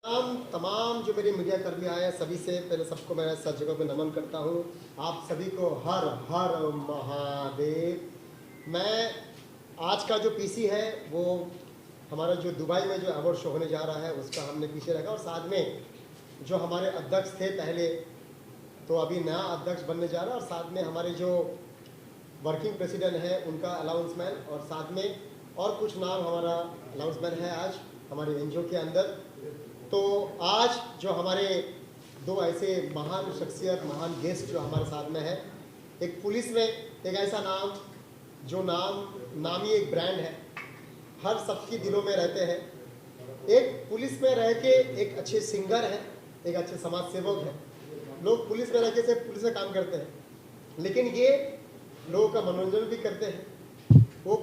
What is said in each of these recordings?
तमाम जो मेरे मीडिया कर्मी आए हैं सभी से पहले सबको मैं सर जगह पे नमन करता हूँ। आप सभी को हर हर महादेव। मैं आज का जो पीसी है वो हमारा जो दुबई में जो अवार्ड शो होने जा रहा है उसका हमने पीछे रखा, और साथ में जो हमारे अध्यक्ष थे पहले, तो अभी नया अध्यक्ष बनने जा रहा है, और साथ में हमारे जो वर्किंग प्रेसिडेंट है उनका अनाउंसमेंट, और साथ में और कुछ नाम हमारा अनाउंसमेंट है आज हमारे एनजीओ के अंदर। तो आज जो हमारे दो ऐसे महान शख्सियत, महान गेस्ट जो हमारे साथ में है, एक पुलिस में एक ऐसा नाम जो नामी एक ब्रांड है, हर सबकी दिलों में रहते हैं। एक पुलिस में रह के एक अच्छे सिंगर है, एक अच्छे समाज सेवक है। लोग पुलिस में रह के से पुलिस में काम करते हैं, लेकिन ये लोगों का मनोरंजन भी करते हैं। वो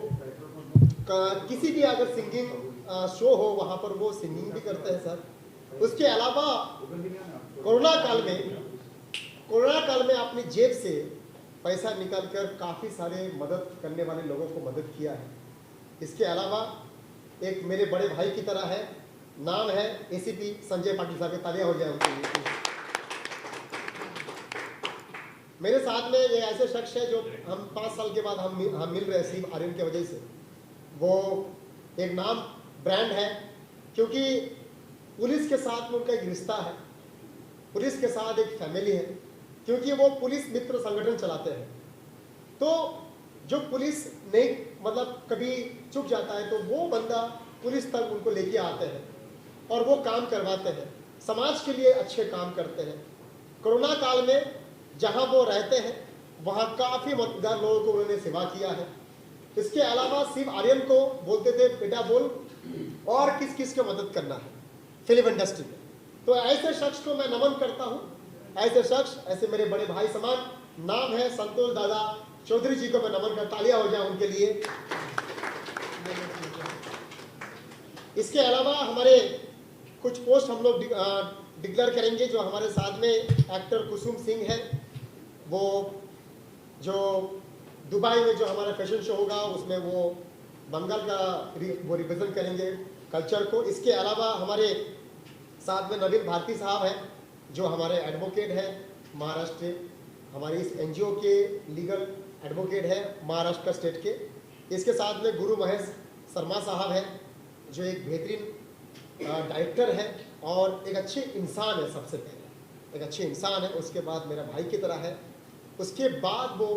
किसी भी अगर सिंगिंग शो हो वहाँ पर वो सिंगिंग भी करते हैं सर। उसके अलावा कोरोना काल में अपनी जेब से पैसा निकालकर काफ़ी सारे मदद करने वाले लोगों को मदद किया है। इसके अलावा एक मेरे बड़े भाई की तरह है, नाम है एसीपी संजय पाटिल साहब। तालियां हो जाए उनके लिए। मेरे साथ में ये ऐसे शख्स है जो हम 5 साल के बाद हम मिल रहे हैं सिर्फ आर्यन की वजह से। वो एक नाम ब्रांड है, क्योंकि पुलिस के साथ में उनका एक रिश्ता है, पुलिस के साथ एक फैमिली है, क्योंकि वो पुलिस मित्र संगठन चलाते हैं। तो जो पुलिस नहीं मतलब कभी चुक जाता है तो वो बंदा पुलिस तक उनको लेके आते हैं और वो काम करवाते हैं, समाज के लिए अच्छे काम करते हैं। कोरोना काल में जहां वो रहते हैं वहां काफ़ी मददगार लोगों को उन्होंने सेवा किया है। इसके अलावा शिव आर्यन को बोलते थे बेटा बोल और किस किस को मदद करना है फिल्म इंडस्ट्री में। तो ऐसे शख्स को मैं नमन करता हूँ। ऐसे शख्स, ऐसे मेरे बड़े भाई समान, नाम है संतोष दादा चौधरी जी को मैं नमन करता। तालियां हो जाए उनके लिए। इसके अलावा हमारे कुछ पोस्ट हम लोग डिक्लेयर करेंगे। जो हमारे साथ में एक्टर कुसुम सिंह है, वो जो दुबई में जो हमारा फैशन शो होगा उसमें वो बंगाल का वो रिप्रेजेंट करेंगे कल्चर को। इसके अलावा हमारे साथ में नवीन भारती साहब हैं जो हमारे एडवोकेट हैं महाराष्ट्र, हमारी इस एनजीओ के लीगल एडवोकेट है महाराष्ट्र का स्टेट के। इसके साथ में गुरु महेश शर्मा साहब हैं जो एक बेहतरीन डायरेक्टर है और एक अच्छे इंसान है। सबसे पहले एक अच्छे इंसान है, उसके बाद मेरा भाई की तरह है, उसके बाद वो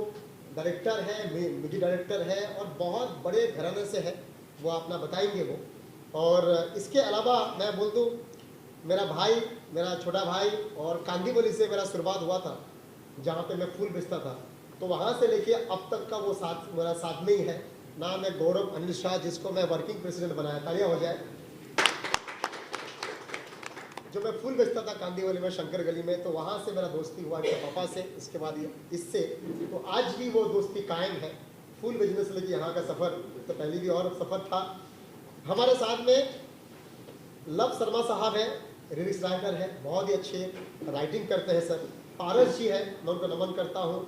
डायरेक्टर है, म्यूजिक डायरेक्टर है और बहुत बड़े घराने से है, वो अपना बताएंगे वो। और इसके अलावा मैं बोल दूँ, मेरा भाई, मेरा छोटा भाई, और कांदीवली से मेरा शुरुआत हुआ था जहाँ पे मैं फूल बेचता था, तो वहाँ से लेके अब तक का वो साथ मेरा साथ में ही है। नाम है गौरव अनिल शाह, जिसको मैं वर्किंग प्रेसिडेंट बनाया। तालियां हो जाए। जो मैं फूल बेचता था कांदीवली में शंकर गली में, तो वहाँ से मेरा दोस्ती हुआ मेरे पापा से, इसके बाद इससे, तो आज भी वो दोस्ती कायम है। फूल बिजनेस लेके यहाँ का सफ़र तो पहले भी और सफ़र था। हमारे साथ में लव शर्मा साहब है, लिरिक्स राइटर है, बहुत ही अच्छे राइटिंग करते हैं सर। पारस जी है, मैं उनको नमन करता हूँ।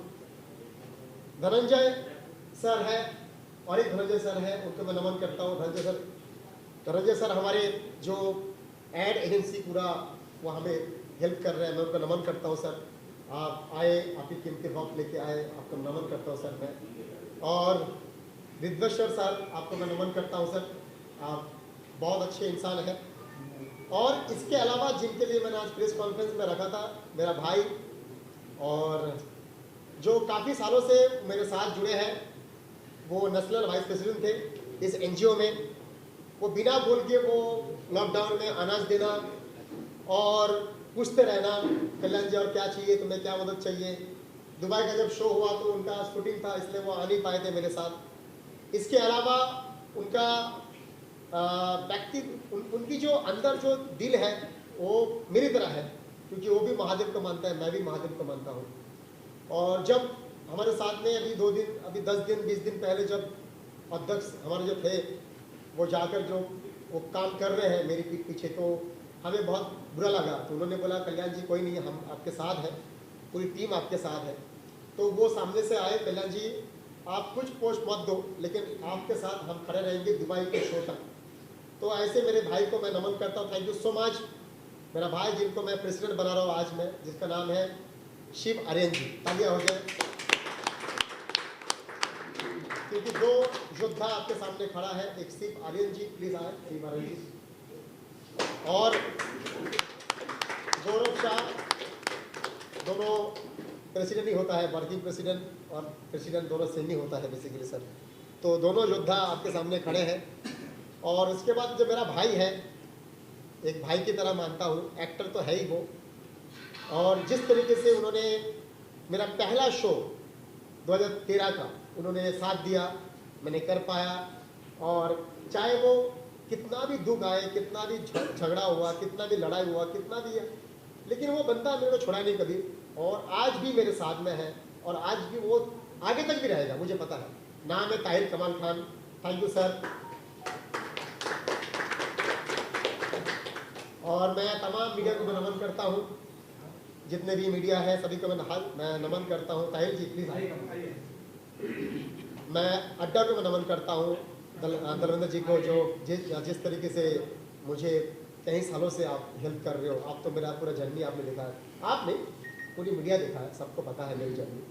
धनंजय सर है और एक धनंजय सर है, उनको मैं नमन करता हूँ। धनंजय सर हमारे जो एड एजेंसी पूरा वो हमें हेल्प कर रहे हैं, मैं उनको नमन करता हूँ सर। आप आए, आपकी कीमती वक्त लेके आए, आपको नमन करता हूँ सर मैं। और रिद्वेश्वर सर, आपको मैं नमन करता हूँ सर, आप बहुत अच्छे इंसान हैं। और इसके अलावा जिनके लिए मैंने आज प्रेस कॉन्फ्रेंस में रखा था, मेरा भाई और जो काफ़ी सालों से मेरे साथ जुड़े हैं, वो नेशनल वाइस प्रेसिडेंट थे इस एनजीओ में। वो बिना बोल के वो लॉकडाउन में अनाज देना और पूछते रहना, कल्याण जी और क्या चाहिए, तुम्हें क्या मदद चाहिए। दुबई का जब शो हुआ तो उनका शूटिंग था, इसलिए वो आ नहीं पाए थे मेरे साथ। इसके अलावा उनका उनकी जो अंदर जो दिल है वो मेरी तरह है, क्योंकि वो भी महादेव को मानता है, मैं भी महादेव को मानता हूँ। और जब हमारे साथ में अभी 10 दिन 20 दिन पहले जब अध्यक्ष हमारे जो थे वो जाकर जो वो काम कर रहे हैं मेरी पीठ पीछे, तो हमें बहुत बुरा लगा। तो उन्होंने बोला कल्याण जी कोई नहीं, हम आपके साथ हैं, पूरी टीम आपके साथ है। तो वो सामने से आए, कल्याण जी आप कुछ पोस्ट मत दो, लेकिन आपके साथ हम खड़े रहेंगे दुबई के शो तक। तो ऐसे मेरे भाई को मैं नमन करता हूँ। Thank you so much. मेरा भाई जिनको मैं प्रेसिडेंट बना रहा हूँ आज मैं, जिसका नाम है शिव आर्यन जी, तालियां हो जाए। क्योंकि दो योद्धा आपके सामने खड़ा है, एक शिव आर्यन जी, प्लीज आए शिव आर्यन जी, और गौरव शाह। दोनों प्रेसिडेंट ही होता है, वर्किंग प्रेसिडेंट और प्रेसिडेंट दोनों सेम ही होता है बेसिकली सर। तो दोनों योद्धा आपके सामने खड़े हैं। और उसके बाद जो मेरा भाई है, एक भाई की तरह मानता हूँ, एक्टर तो है ही वो, और जिस तरीके से उन्होंने मेरा पहला शो 2013 का उन्होंने साथ दिया, मैंने कर पाया। और चाहे वो कितना भी दुख आए, कितना भी झगड़ा हुआ, कितना भी लड़ाई हुआ, कितना भी है, लेकिन वो बंदा मेरे को छोड़ा नहीं कभी, और आज भी मेरे साथ में है, और आज भी वो आगे तक भी रहेगा, मुझे पता है। नाम है ताहिर कमाल खान। Thank you sir. और मैं तमाम मीडिया को नमन करता हूँ, जितने भी मीडिया है सभी को मैं नमन करता हूँ। ताहिर जी प्लीज आइए। मैं अड्डा को नमन करता हूँ, दलविंदर जी को, जो जिस तरीके से मुझे कई सालों से आप हेल्प कर रहे हो। आप तो मेरा पूरा जर्नी आपने देखा है, आप नहीं पूरी मीडिया देखा है, सबको पता है मेरी जर्नी।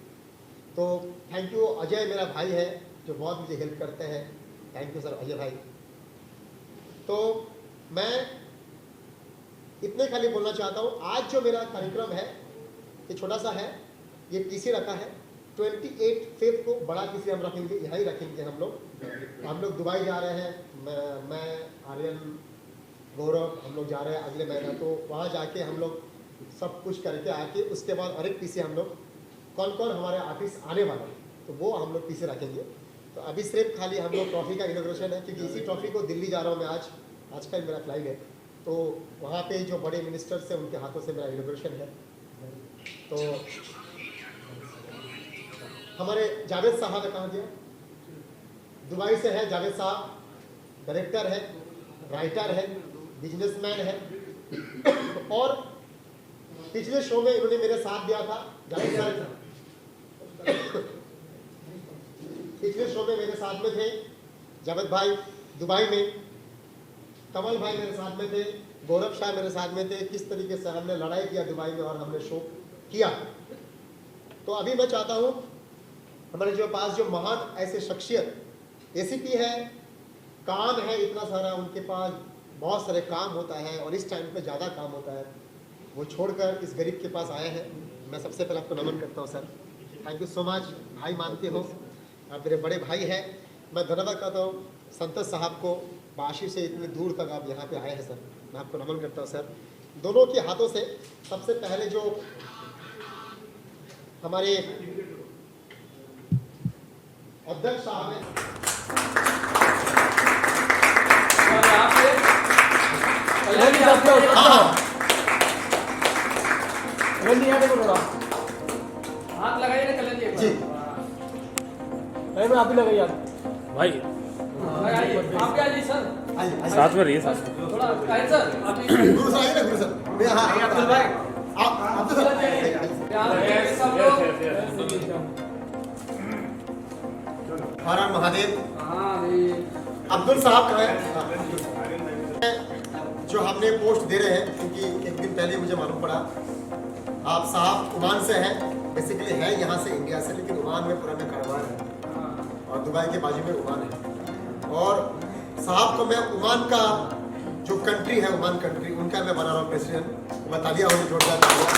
तो थैंक यू। अजय मेरा भाई है जो बहुत मुझे हेल्प करते हैं, थैंक यू सर अजय भाई। तो मैं इतने खाली बोलना चाहता हूँ, आज जो मेरा कार्यक्रम है ये छोटा सा है, ये पीसी रखा है। 28 फेब को बड़ा पीसी हम रखेंगे, यहाँ ही रखेंगे हम लोग दुबई जा रहे हैं। मैं आर्यन, गौरव, हम लोग जा रहे हैं अगले महीना। तो वहाँ जाके हम लोग सब कुछ करके आके उसके बाद और एक पीसी हम लोग कौन कौन हमारे आर्टिस्ट आने वाला है तो वो हम लोग पीसी रखेंगे। तो अभी सिर्फ खाली हम लोग ट्रॉफी का इनॉग्रेशन है, क्योंकि इसी ट्रॉफी को दिल्ली जा रहा हूँ मैं आज का मेरा फ्लाइट है। तो वहाँ पे जो बड़े मिनिस्टर्स हैं उनके हाथों से मेरा इनॉग्रेशन है। तो हमारे जावेद साहब है, कहाँ गया? दुबई से है जावेद साहब, डायरेक्टर है, राइटर है, बिजनेसमैन है। और पिछले शो में इन्होंने मेरे साथ दिया था, जावेद साहब पिछले शो में मेरे साथ में थे। जावेद भाई दुबई में, कमल भाई मेरे साथ में थे, गौरव शाह मेरे साथ में थे। किस तरीके से हमने लड़ाई किया दुबई में और हमने शो किया। तो अभी मैं चाहता हूँ हमारे जो पास जो महान ऐसे शख्सियत एसीपी है, काम है इतना सारा, उनके पास बहुत सारे काम होता है और इस टाइम पे ज़्यादा काम होता है, वो छोड़कर इस गरीब के पास आए हैं। मैं सबसे पहले आपको नमन करता हूँ sir, thank you so much. भाई मानते हो, आप मेरे बड़े भाई हैं। मैं धन्यवाद करता हूँ संतोष साहब को, बाशी से इतनी दूर तक आप यहाँ पे आए हैं सर, मैं आपको नमन करता हूँ सर। दोनों के हाथों से सबसे पहले जो हमारे अध्यक्ष साहब हैं, हाथ लगाइए ना कलर जी में आप ही लगाइए भाई, आप क्या जी सर, साथ में रहिए साथ में। थोड़ा आइए सर, आप गुरु सर आइए ना, गुरु सर। हाँ अब्दुल भाई, आप तो सब लोग। हर हर महादेव। हाँ भाई, अब्दुल साहब का है जो हमने पोस्ट दे रहे हैं, क्योंकि एक दिन पहले मुझे मालूम पड़ा आप साहब ओमान से हैं, बेसिकली है यहाँ से इंडिया से, लेकिन ओमान में पुराना कारोबार है और दुबई के बाजू में ओमान है। और साहब को मैं ओमान का जो कंट्री है, ओमान कंट्री, उनका मैं बना रहा हूँ प्रेसिडेंट। बता दिया होगी जोरदार तालियां।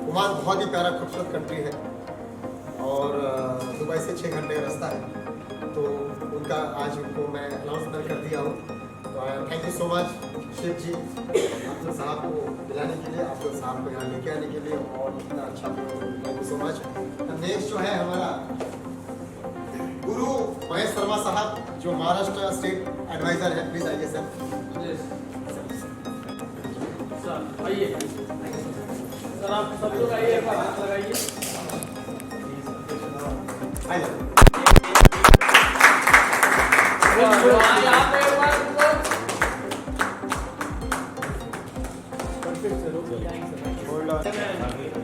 ओमान बहुत ही प्यारा खूबसूरत कंट्री है और दुबई से 6 घंटे का रास्ता है। तो उनका आज उनको मैं अनाउंसमेंट कर दिया हूँ। तो thank you so much Shiv ji, Abdul Sahab को बुलाने के लिए, अब्दुल साहब को यहाँ लेके आने के लिए, और इतना अच्छा, thank you so much. Next जो है हमारा गुरु महेश शर्मा साहब, जो महाराष्ट्र स्टेट एडवाइजर है, प्लीज आइए सर। सर आइए सर, आप सब लोग आइए, एक बार हाथ लगाइए। आइए यहाँ पे एक बार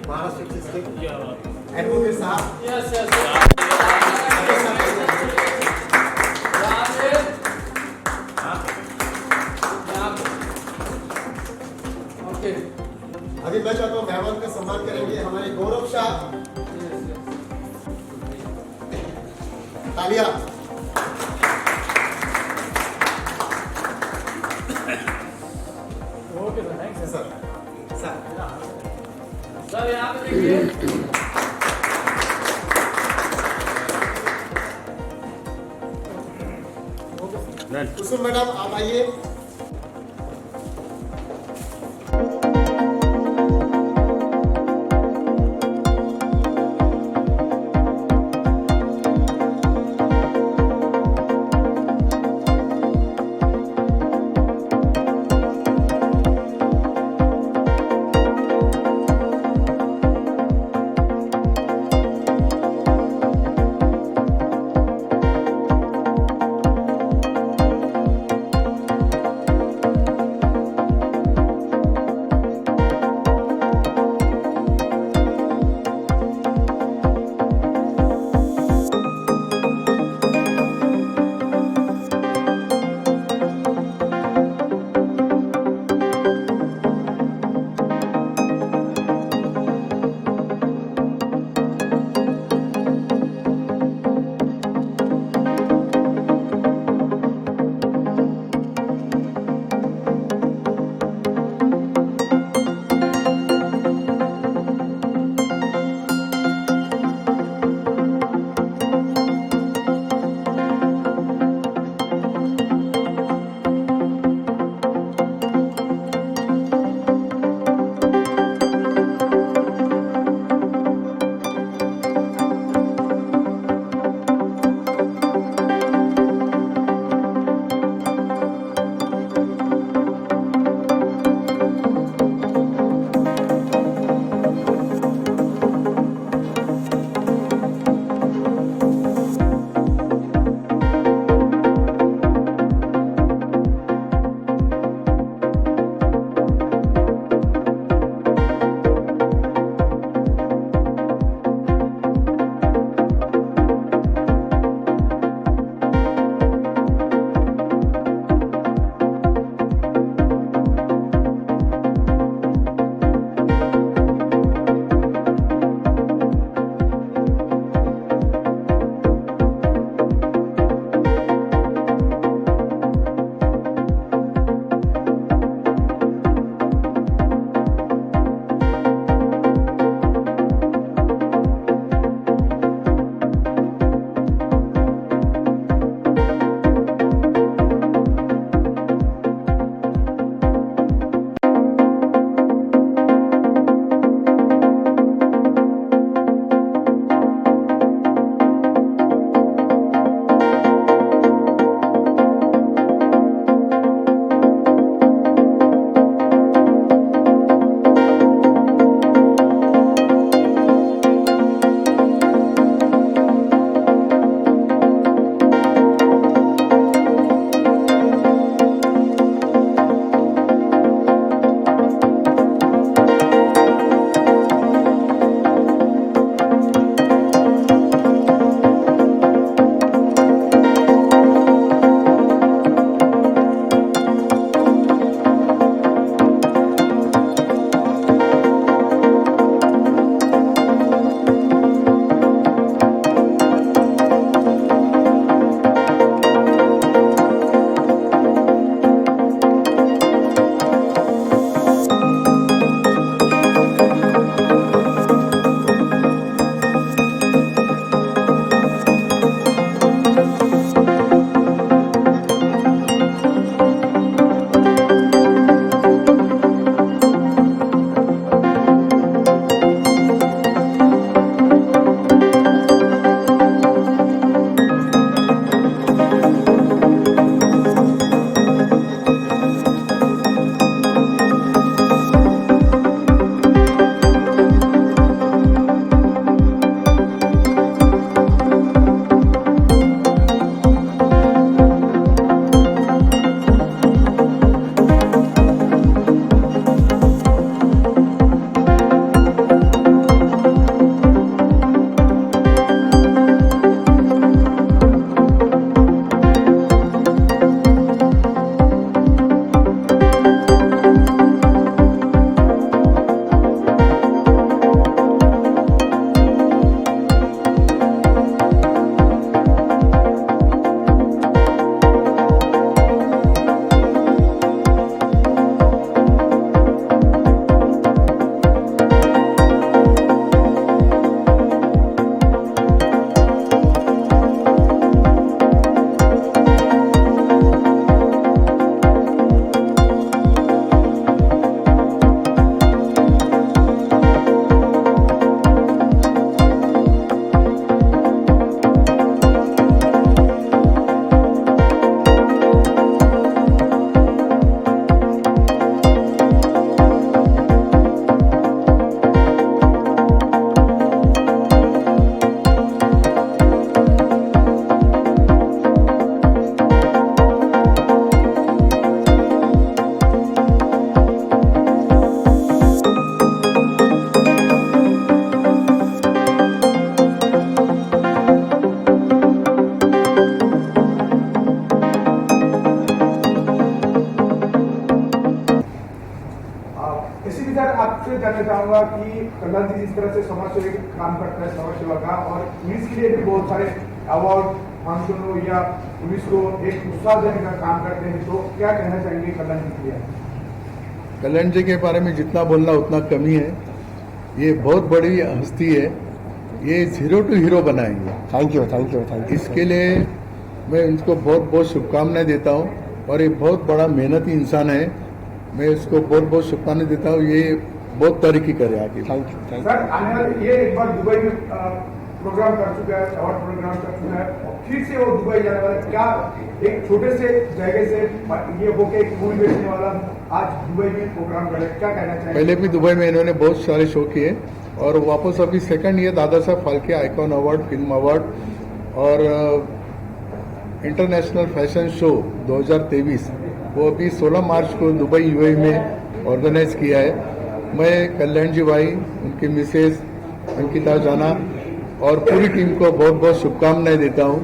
महाराष्ट्र स्टेट एडवोकेट साहब, यस यस, ओके अभी मैं चाहता हूँ मेहमान का सम्मान करेंगे हमारे गौरव शाह। तालियां। Okay sir, thanks sir sir sir. यहाँ पे देखिए, डन। कुसुम मैडम आप आइए। आपसे जानना चाहूंगा कि कल्याण जी जिस तरह से समाज सेवा का काम करता है, समाज सेवा का, और पुलिस के लिए भी बहुत सारे अवार्ड फंक्शन हो या पुलिस को एक उत्साह देने का काम करते हैं, तो क्या कहना चाहेंगे कल्याण जी के लिए? कल्याण जी के बारे में जितना बोलना उतना कमी है। ये बहुत बड़ी हस्ती है, ये 0 to हीरो बनाएंगे। Thank you thank you thank you. इसके लिए मैं उनको बहुत बहुत शुभकामनाएं देता हूँ, और ये बहुत बड़ा मेहनती इंसान है। मैं इसको बहुत बहुत शुभकामनाएं देता हूँ, ये बहुत तरक्की करे आगे। Thank you. सर, आने वाले ये एक बार दुबई में प्रोग्राम कर चुका है, अवार्ड प्रोग्राम कर चुका है, और फिर से वो दुबई जाने वाला है। क्या एक छोटे से जगह से ये होके एक फूल बेचने वाला आज दुबई में प्रोग्राम करे, क्या कहना चाहिए? पहले भी दुबई में इन्होंने बहुत सारे शो किए, और वापस अभी सेकंड ये Dada Saheb Phalke icon award, film award, और इंटरनेशनल फैशन शो 2023 वो अभी 16 मार्च को दुबई यूएई में ऑर्गेनाइज किया है। मैं कल्याण जी भाई, उनकी मिसेज अंकिता जाना और पूरी टीम को बहुत बहुत शुभकामनाएं देता हूँ।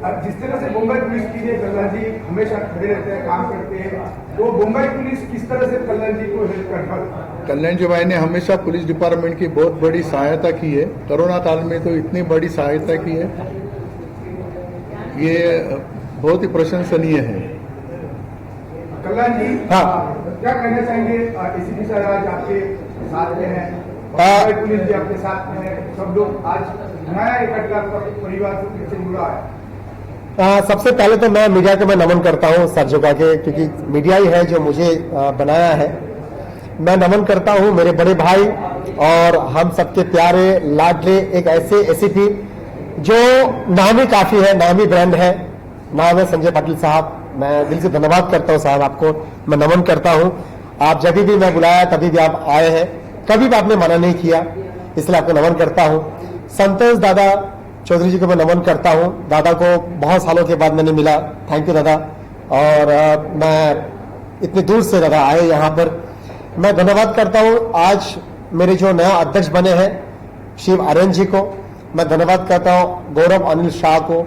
अब जिस तरह से मुंबई पुलिस के लिए कल्याण जी हमेशा खड़े रहते हैं, काम करते हैं, तो मुंबई पुलिस किस तरह से कल्याण जी को हेल्प करता है? कल्याण जी भाई ने हमेशा पुलिस डिपार्टमेंट की बहुत बड़ी सहायता की है। कोरोना काल में तो इतनी बड़ी सहायता की है, ये बहुत ही प्रशंसनीय है। कल्याण जी, हाँ। क्या कहना चाहेंगे? एसीपी सर आज आपके साथ में है, मुंबई पुलिस भी आपके साथ में है, सब लोग आज नया इकट्ठा परिवार से पीछे जुड़ा है। सबसे पहले तो मैं मीडिया को मैं नमन करता हूं सर झुका के, क्योंकि मीडिया ही है जो मुझे बनाया है। मैं नमन करता हूं मेरे बड़े भाई और हम सबके प्यारे लाडले एक ऐसे एसीपी जो नामी काफी है, नामी ब्रांड है, नाम है संजय पाटिल साहब। मैं दिल से धन्यवाद करता हूं साहब, आपको मैं नमन करता हूं। आप जब भी मैं बुलाया तभी भी आप आए हैं, कभी भी आपने मना नहीं किया, इसलिए आपको नमन करता हूं। संतोष दादा चौधरी जी को मैं नमन करता हूं। दादा को बहुत सालों के बाद मैंने मिला, थैंक यू दादा। और मैं इतनी दूर से दादा आए यहाँ पर, मैं धन्यवाद करता हूं। आज मेरे जो नया अध्यक्ष बने हैं शिव आर्यन जी को मैं धन्यवाद करता हूं, गौरव अनिल शाह को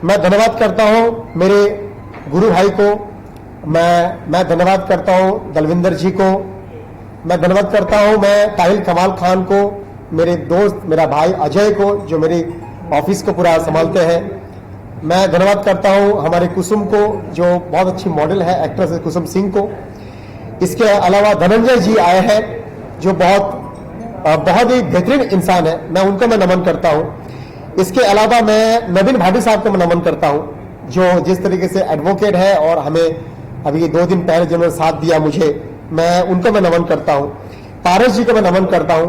मैं धन्यवाद करता हूं, मेरे गुरु भाई को मैं धन्यवाद करता हूं, दलविंदर जी को मैं धन्यवाद करता हूं, मैं ताहिल कमाल खान को, मेरे दोस्त मेरा भाई अजय को जो मेरी ऑफिस को पूरा संभालते हैं। मैं धन्यवाद करता हूं हमारे कुसुम को जो बहुत अच्छी मॉडल है, एक्ट्रेस है कुसुम सिंह को। इसके अलावा धनंजय जी आए हैं जो बहुत ही बेहतरीन इंसान है, मैं उनको मैं नमन करता हूं। इसके अलावा मैं नवीन भाटी साहब को मैं नमन करता हूं जो जिस तरीके से एडवोकेट है और हमें अभी 2 दिन पहले जिन्होंने साथ दिया मुझे, मैं उनको मैं नमन करता हूं। पारस जी को मैं नमन करता हूं।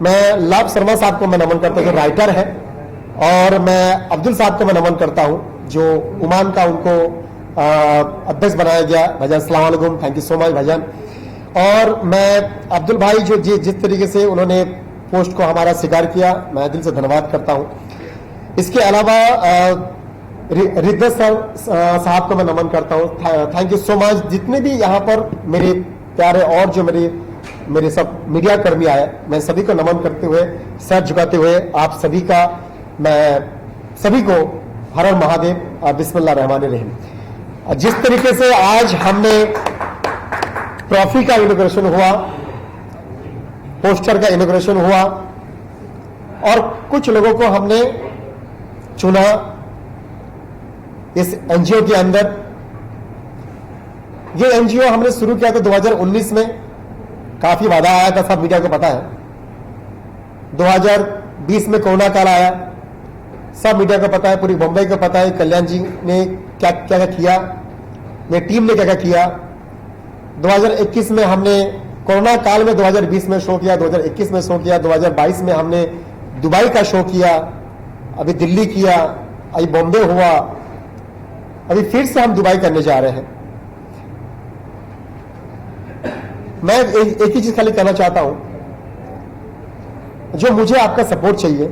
मैं लाभ शर्मा साहब को मैं नमन करता हूं जो राइटर है, और मैं अब्दुल साहब को मैं नमन करता हूं जो उमान का उनको अध्यक्ष बनाया गया। भाईजान अस्सलाम वालेकुम, थैंक यू सो मच भाईजान। और मैं अब्दुल भाई जो जिस तरीके से उन्होंने पोस्ट को हमारा स्वीकार किया, मैं दिल से धन्यवाद करता हूं। इसके अलावा रिद्ध साहब को मैं नमन करता हूं, थैंक यू सो मच। जितने भी यहाँ पर मेरे प्यारे और जो मेरे सब मीडिया कर्मी आए, मैं सभी को नमन करते हुए, सर झुकाते हुए आप सभी का मैं सभी को हर हर महादेव, बिस्मिल्लाह रहमान रहीम। जिस तरीके से आज हमने ट्रॉफी का इनॉग्रेशन हुआ, पोस्टर का इनॉग्रेशन हुआ, और कुछ लोगों को हमने चुना इस एनजीओ के अंदर। ये एनजीओ हमने शुरू किया था 2019 में, काफी वादा आया था, सब मीडिया को पता है। 2020 में कोरोना काल आया, सब मीडिया को पता है, पूरी मुंबई को पता है कल्याण जी ने क्या क्या किया, मेरी टीम ने क्या क्या किया। 2021 में हमने कोरोना काल में 2020 में शो किया, 2021 में शो किया, 2022 में हमने दुबई का शो किया, अभी दिल्ली किया, अभी बॉम्बे हुआ, अभी फिर से हम दुबई करने जा रहे हैं। मैं एक ही चीज खाली कहना चाहता हूं, जो मुझे आपका सपोर्ट चाहिए।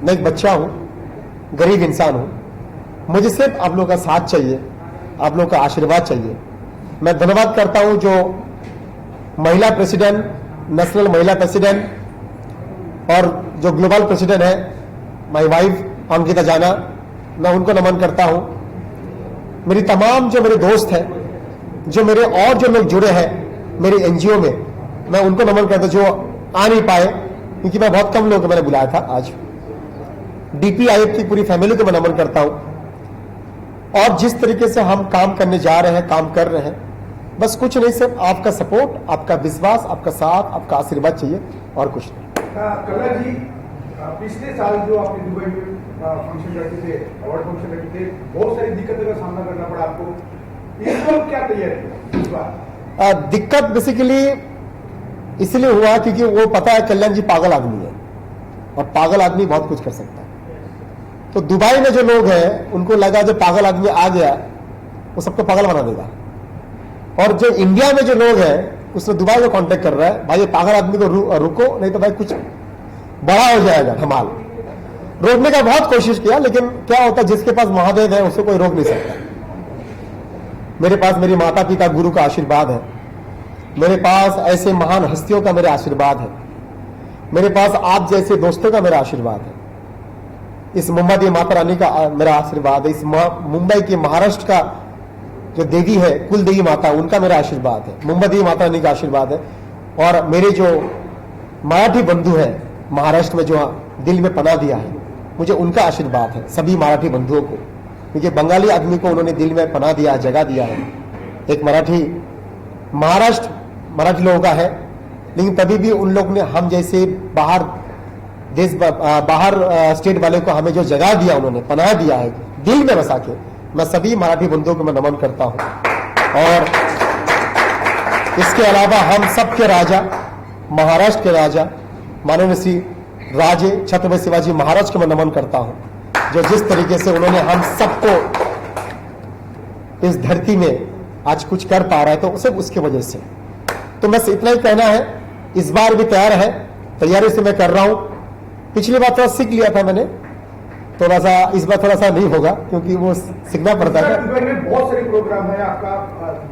मैं एक बच्चा हूं, गरीब इंसान हूं, मुझे सिर्फ आप लोगों का साथ चाहिए, आप लोगों का आशीर्वाद चाहिए। मैं धन्यवाद करता हूं जो महिला प्रेसिडेंट, नेशनल महिला प्रेसिडेंट और जो ग्लोबल प्रेसिडेंट है माय वाइफ अंकिता जाना, मैं उनको नमन करता हूं। मेरी तमाम जो मेरे दोस्त हैं, जो मेरे और जो लोग जुड़े हैं मेरे एनजीओ में, मैं उनको नमन करता जो आ नहीं पाए, क्योंकि मैं बहुत कम लोगों को मैंने बुलाया था आज। DPIF की पूरी फैमिली को मैं नमन करता हूं, और जिस तरीके से हम काम करने जा रहे हैं, काम कर रहे हैं, बस कुछ नहीं, सिर्फ आपका सपोर्ट, आपका विश्वास, आपका साथ, आपका आशीर्वाद चाहिए और कुछ नहीं। कल्ला जी, पिछले साल जो आपने दुबई में फंक्शन रखे थे, अवार्ड फंक्शन रखे थे, बहुत सारी दिक्कतों का सामना करना पड़ा आपको। इस बार क्या तैयारी है इस बार? दिक्कत बेसिकली इसलिए हुआ क्योंकि वो पता है कल्याण जी पागल आदमी है, और पागल आदमी बहुत कुछ कर सकता है। तो दुबई में जो लोग हैं उनको लगा जो पागल आदमी आ गया वो सबको पागल बना देगा, और जो इंडिया में जो लोग हैं उसने दुबई को कांटेक्ट कर रहा है, भाई ये पागल आदमी को रुको, नहीं तो भाई कुछ बड़ा हो जाएगा धमाल। रोकने का बहुत कोशिश किया, लेकिन क्या होता है, जिसके पास महादेव है उसे कोई रोक नहीं सकता। मेरे पास मेरी माता पिता गुरु का आशीर्वाद है, मेरे पास ऐसे महान हस्तियों का मेरा आशीर्वाद है, मेरे पास आप जैसे दोस्तों का मेरा आशीर्वाद है, इस मुंबई माता रानी का मेरा आशीर्वाद है, इस मुंबई के महाराष्ट्र का जो देवी है कुल देवी माता, उनका मेरा आशीर्वाद है, मुंबई देवी माता रानी का आशीर्वाद है, और मेरे जो मराठी बंधु हैं महाराष्ट्र में जो दिल में पनाह दिया है, मुझे उनका आशीर्वाद है, सभी मराठी बंधुओं को, क्योंकि बंगाली आदमी को उन्होंने दिल में पनाह दिया, जगह दिया है। एक महाराष्ट्र मराठी लोगों का है, लेकिन तभी भी उन लोग ने हम जैसे बाहर स्टेट वाले को हमें जो जगह दिया, उन्होंने पनाह दिया है दिल में बसा के, मैं सभी मराठी बंधुओं को मैं नमन करता हूं। और इसके अलावा हम सबके राजा, महाराष्ट्र के राजा माननीय श्री राजे छत्रपति शिवाजी महाराज को मैं नमन करता हूं, जो जिस तरीके से उन्होंने हम सबको इस धरती में आज कुछ कर पा रहा है, तो सिर्फ उसकी वजह से। तो बस इतना ही कहना है, इस बार भी तैयार है, तैयारी से मैं कर रहा हूं। पिछली बार थोड़ा सीख लिया था मैंने, थोड़ा सा इस बार थोड़ा सा नहीं होगा, क्योंकि वो सीखना पड़ता है। दुबई में बहुत सारे प्रोग्राम है, आपका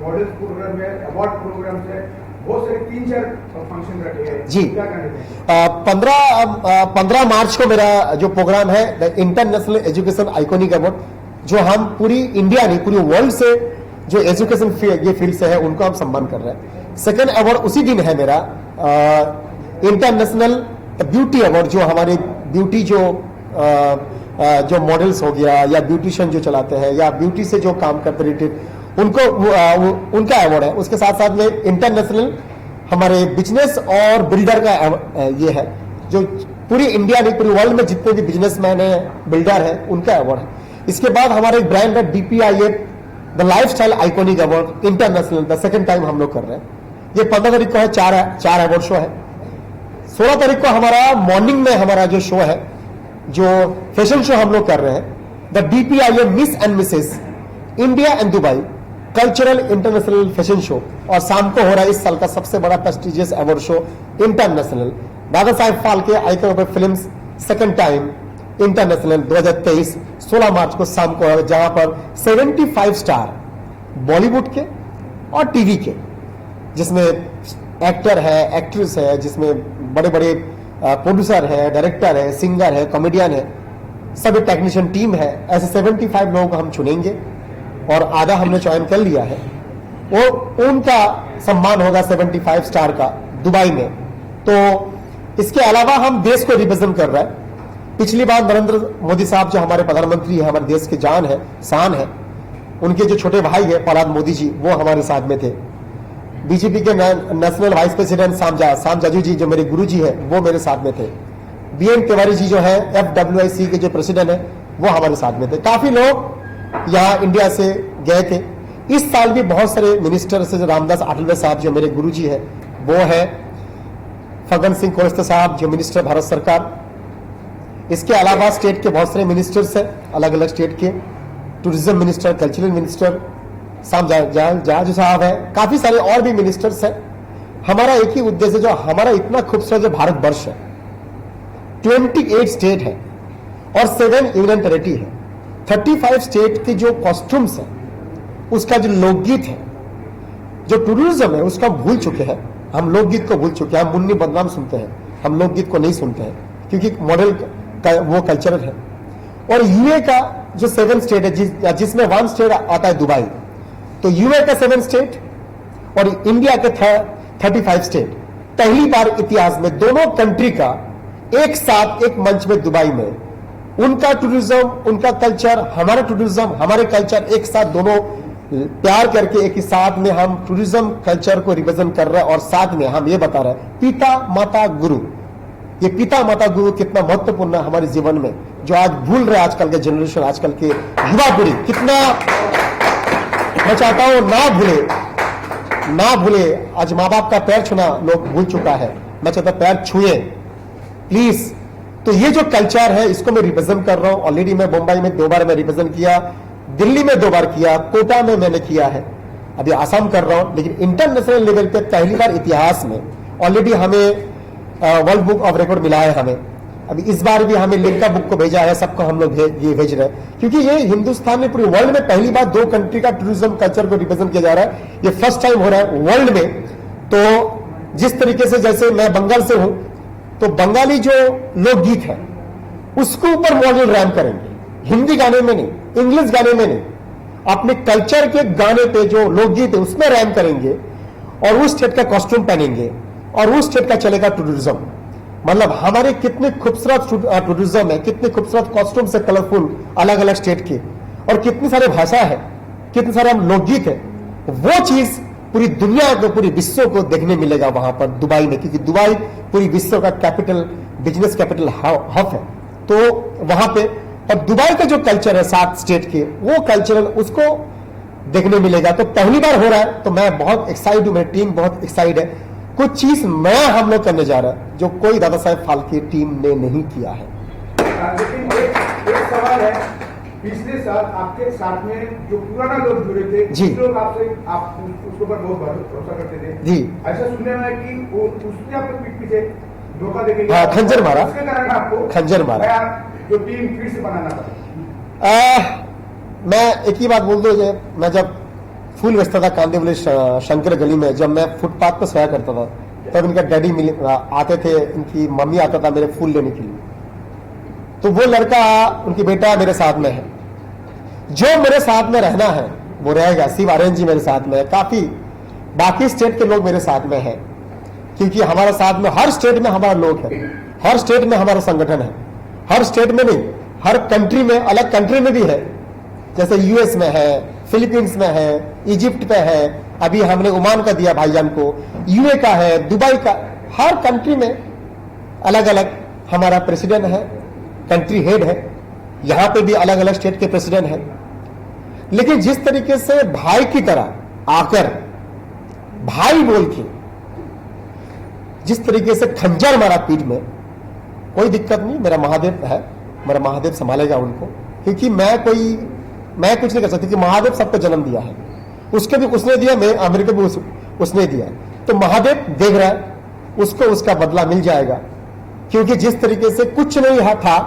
मॉडल प्रोग्राम है, अवार्ड प्रोग्राम है, बहुत सारे 3-4 फंक्शन रखे हैं जी। क्या कहना 15 मार्च को मेरा जो प्रोग्राम है the international education iconic award, जो हम पूरी इंडिया नहीं पूरी वर्ल्ड से जो एजुकेशन ये फील्ड से है उनको हम सम्मान कर रहे हैं। सेकेंड अवार्ड उसी दिन है मेरा इंटरनेशनल ब्यूटी अवार्ड, जो हमारे ब्यूटी जो मॉडल्स हो गया या ब्यूटिशियन जो चलाते हैं या ब्यूटी से जो काम करते रिलेटेड उनको उनका अवार्ड है। उसके साथ साथ में इंटरनेशनल हमारे बिजनेस और बिल्डर का ये है, जो पूरी इंडिया नहीं पूरी वर्ल्ड में जितने भी बिजनेसमैन है बिल्डर है उनका अवार्ड है। इसके बाद हमारा एक ब्रांड है DPIF the lifestyle iconic award international, the second time हम लोग कर रहे हैं। ये 15 तारीख को है, चार अवार्ड शो है। 16 तारीख को हमारा मॉर्निंग में हमारा जो शो है, जो फैशन शो हम लोग कर रहे हैं, the DPIF miss and Mrs India and Dubai cultural international fashion show, और शाम को हो रहा है इस साल का सबसे बड़ा prestigious award show international Dada Saheb Phalke icon films second time international 2023 16 मार्च को शाम को है, जहां पर 75 स्टार बॉलीवुड के और टीवी के, जिसमें एक्टर है, एक्ट्रेस है, जिसमें बड़े बड़े प्रोड्यूसर है, डायरेक्टर है, सिंगर है, कॉमेडियन है, सभी टेक्नीशियन टीम है। ऐसे 75 लोगों को हम चुनेंगे और आधा हमने चयन कर लिया है, वो उनका सम्मान होगा 75 स्टार का दुबई में। तो इसके अलावा हम देश को रिप्रेजेंट कर रहे हैं। पिछली बार नरेंद्र मोदी साहब जो हमारे प्रधानमंत्री है, हमारे देश की जान है, शान है, उनके जो छोटे भाई है प्रहलाद मोदी जी, वो हमारे साथ में थे। बीजेपी के नेशनल वाइस प्रेसिडेंट शाम जाजू जी जो मेरे गुरु जी है, वो मेरे साथ में थे। BN तिवारी जी जो है FWIC के जो प्रेसिडेंट है, वो हमारे साथ में थे। काफी लोग यहाँ इंडिया से गए थे। इस साल भी बहुत सारे मिनिस्टर से, रामदास आठवले साहब जो मेरे गुरु जी है, वो है फग्गन सिंह कुलस्ते साहब जो मिनिस्टर भारत सरकार। इसके अलावा स्टेट के बहुत सारे मिनिस्टर्स हैं, अलग अलग स्टेट के, टूरिज्म मिनिस्टर, कल्चरल मिनिस्टर शाम जाजू साहब है, काफी सारे और भी मिनिस्टर्स हैं। हमारा एक ही उद्देश्य, जो हमारा इतना खूबसूरत जो भारत वर्ष है, 28 स्टेट है और 7 यूनियन टेरिटरी है, 35 स्टेट के जो कॉस्ट्यूम्स है, उसका जो लोकगीत है, जो टूरिज्म है, उसका भूल चुके हैं हम। लोकगीत को भूल चुके हैं हम। मुन्नी बदनाम सुनते हैं, हम लोकगीत को नहीं सुनते हैं, क्योंकि मॉडल का वो कल्चरल है। और यूए का जो 7 स्टेट है, जिसमें 1 स्टेट आता है दुबई, तो यूए का 7 स्टेट और इंडिया के 35 स्टेट, पहली बार इतिहास में दोनों कंट्री का एक साथ एक मंच में दुबई में, उनका टूरिज्म, उनका कल्चर, हमारा टूरिज्म, हमारे कल्चर एक साथ दोनों प्यार करके एक ही साथ में हम टूरिज्म कल्चर को रिप्रेजेंट कर रहे हैं। और साथ में हम ये बता रहे हैं पिता माता गुरु, ये पिता माता गुरु कितना महत्वपूर्ण है हमारे जीवन में, जो आज भूल रहे आजकल के जनरेशन, आजकल के युवा पीढ़ी। कितना मैं चाहता हूं ना भूले। आज माँ बाप का पैर छूना लोग भूल चुका है, मैं चाहता हूं पैर छुए प्लीज। तो ये जो कल्चर है इसको मैं रिप्रेजेंट कर रहा हूं। ऑलरेडी मैं मुंबई में 2 बार मैं रिप्रेजेंट किया, दिल्ली में 2 बार किया, कोटा में मैंने किया है, अभी आसाम कर रहा हूं। लेकिन इंटरनेशनल लेवल पे पहली बार इतिहास में ऑलरेडी हमें वर्ल्ड बुक ऑफ रिकॉर्ड मिला है हमें। अभी इस बार भी हमें लिम्का बुक को भेजा है, सबको हम लोग ये भेज रहे हैं, क्योंकि ये हिंदुस्तान में पूरे वर्ल्ड में पहली बार 2 कंट्री का टूरिज्म कल्चर को रिप्रेजेंट किया जा रहा है। ये फर्स्ट टाइम हो रहा है वर्ल्ड में। तो जिस तरीके से, जैसे मैं बंगाल से हूं, तो बंगाली जो लोकगीत है उसको ऊपर मॉडल रैम करेंगे, हिंदी गाने में नहीं, इंग्लिश गाने में नहीं, अपने कल्चर के गाने पे जो लोकगीत है उसमें रैम करेंगे और उस स्टेट का कॉस्ट्यूम पहनेंगे और उस स्टेट का चलेगा टूरिज्म। मतलब हमारे कितने खूबसूरत टूरिज्म है, कितने खूबसूरत कॉस्ट्यूम से कलरफुल अलग अलग स्टेट के, और कितनी सारे भाषा है, कितने सारे हम लोकगीत है। वो चीज पूरी दुनिया को, पूरी विश्व को देखने मिलेगा वहां पर दुबई में, क्योंकि दुबई पूरी विश्व का कैपिटल, बिजनेस कैपिटल हब है। तो वहां पे और दुबई का जो कल्चर है 7 स्टेट के, वो कल्चरल उसको देखने मिलेगा। तो पहली बार हो रहा है, तो मैं बहुत एक्साइटेड हूं, मेरी टीम बहुत एक्साइटेड है। कुछ चीज नया हम लोग करने जा रहा है जो कोई दादा साहेब फाल्के टीम ने नहीं किया है। लेकिन एक सवाल है, पिछले साल आपके साथ में जो पुराना लोग जुड़े थे, जी, लोग आपसे आप उसके ऊपर बहुत भरोसा करते थे जी। ऐसा सुनने में है कि वो उसने आपको पीठ पीछे धोखा देके खंजर मारा, उसके कारण आपको खंजर मारा, जो टीम फिर से बनाना पड़ा। मैं एक ही बात बोल दूं, मैं जब फूल बेचता था कांदीवली शंकर गली में, जब मैं फुटपाथ पर सोया करता था, तब इनका डैडी आते थे, इनकी मम्मी आता था मेरे फूल लेने के लिए। तो वो लड़का, उनकी बेटा मेरे साथ में है, जो मेरे साथ में रहना है वो रहेगा। शिव आर्यन जी मेरे साथ में है, काफी बाकी स्टेट के लोग मेरे साथ में है, क्योंकि हमारे साथ में हर स्टेट में हमारा लोग है, हर स्टेट में हमारा संगठन है, हर स्टेट में नहीं, हर कंट्री में, अलग कंट्री में भी है, जैसे यूएस में है, फिलीपींस में है, इजिप्ट पे है, अभी हमने ओमान का दिया भाईजान को, यूए का है, दुबई का, हर कंट्री में अलग अलग हमारा प्रेसिडेंट है, कंट्री हेड है। यहां पे भी अलग अलग स्टेट के प्रेसिडेंट है। लेकिन जिस तरीके से भाई की तरह आकर, भाई बोल के जिस तरीके से खंजर मारा पीठ में, कोई दिक्कत नहीं, मेरा महादेव है, मेरा महादेव संभालेगा उनको, क्योंकि मैं कुछ नहीं कर सकती, कि महादेव सबको जन्म दिया है, उसके भी उसने दिया, मैं अमेरिका भी उसने दिया। तो महादेव देख रहा है, उसको उसका बदला मिल जाएगा। क्योंकि जिस तरीके से कुछ नहीं था,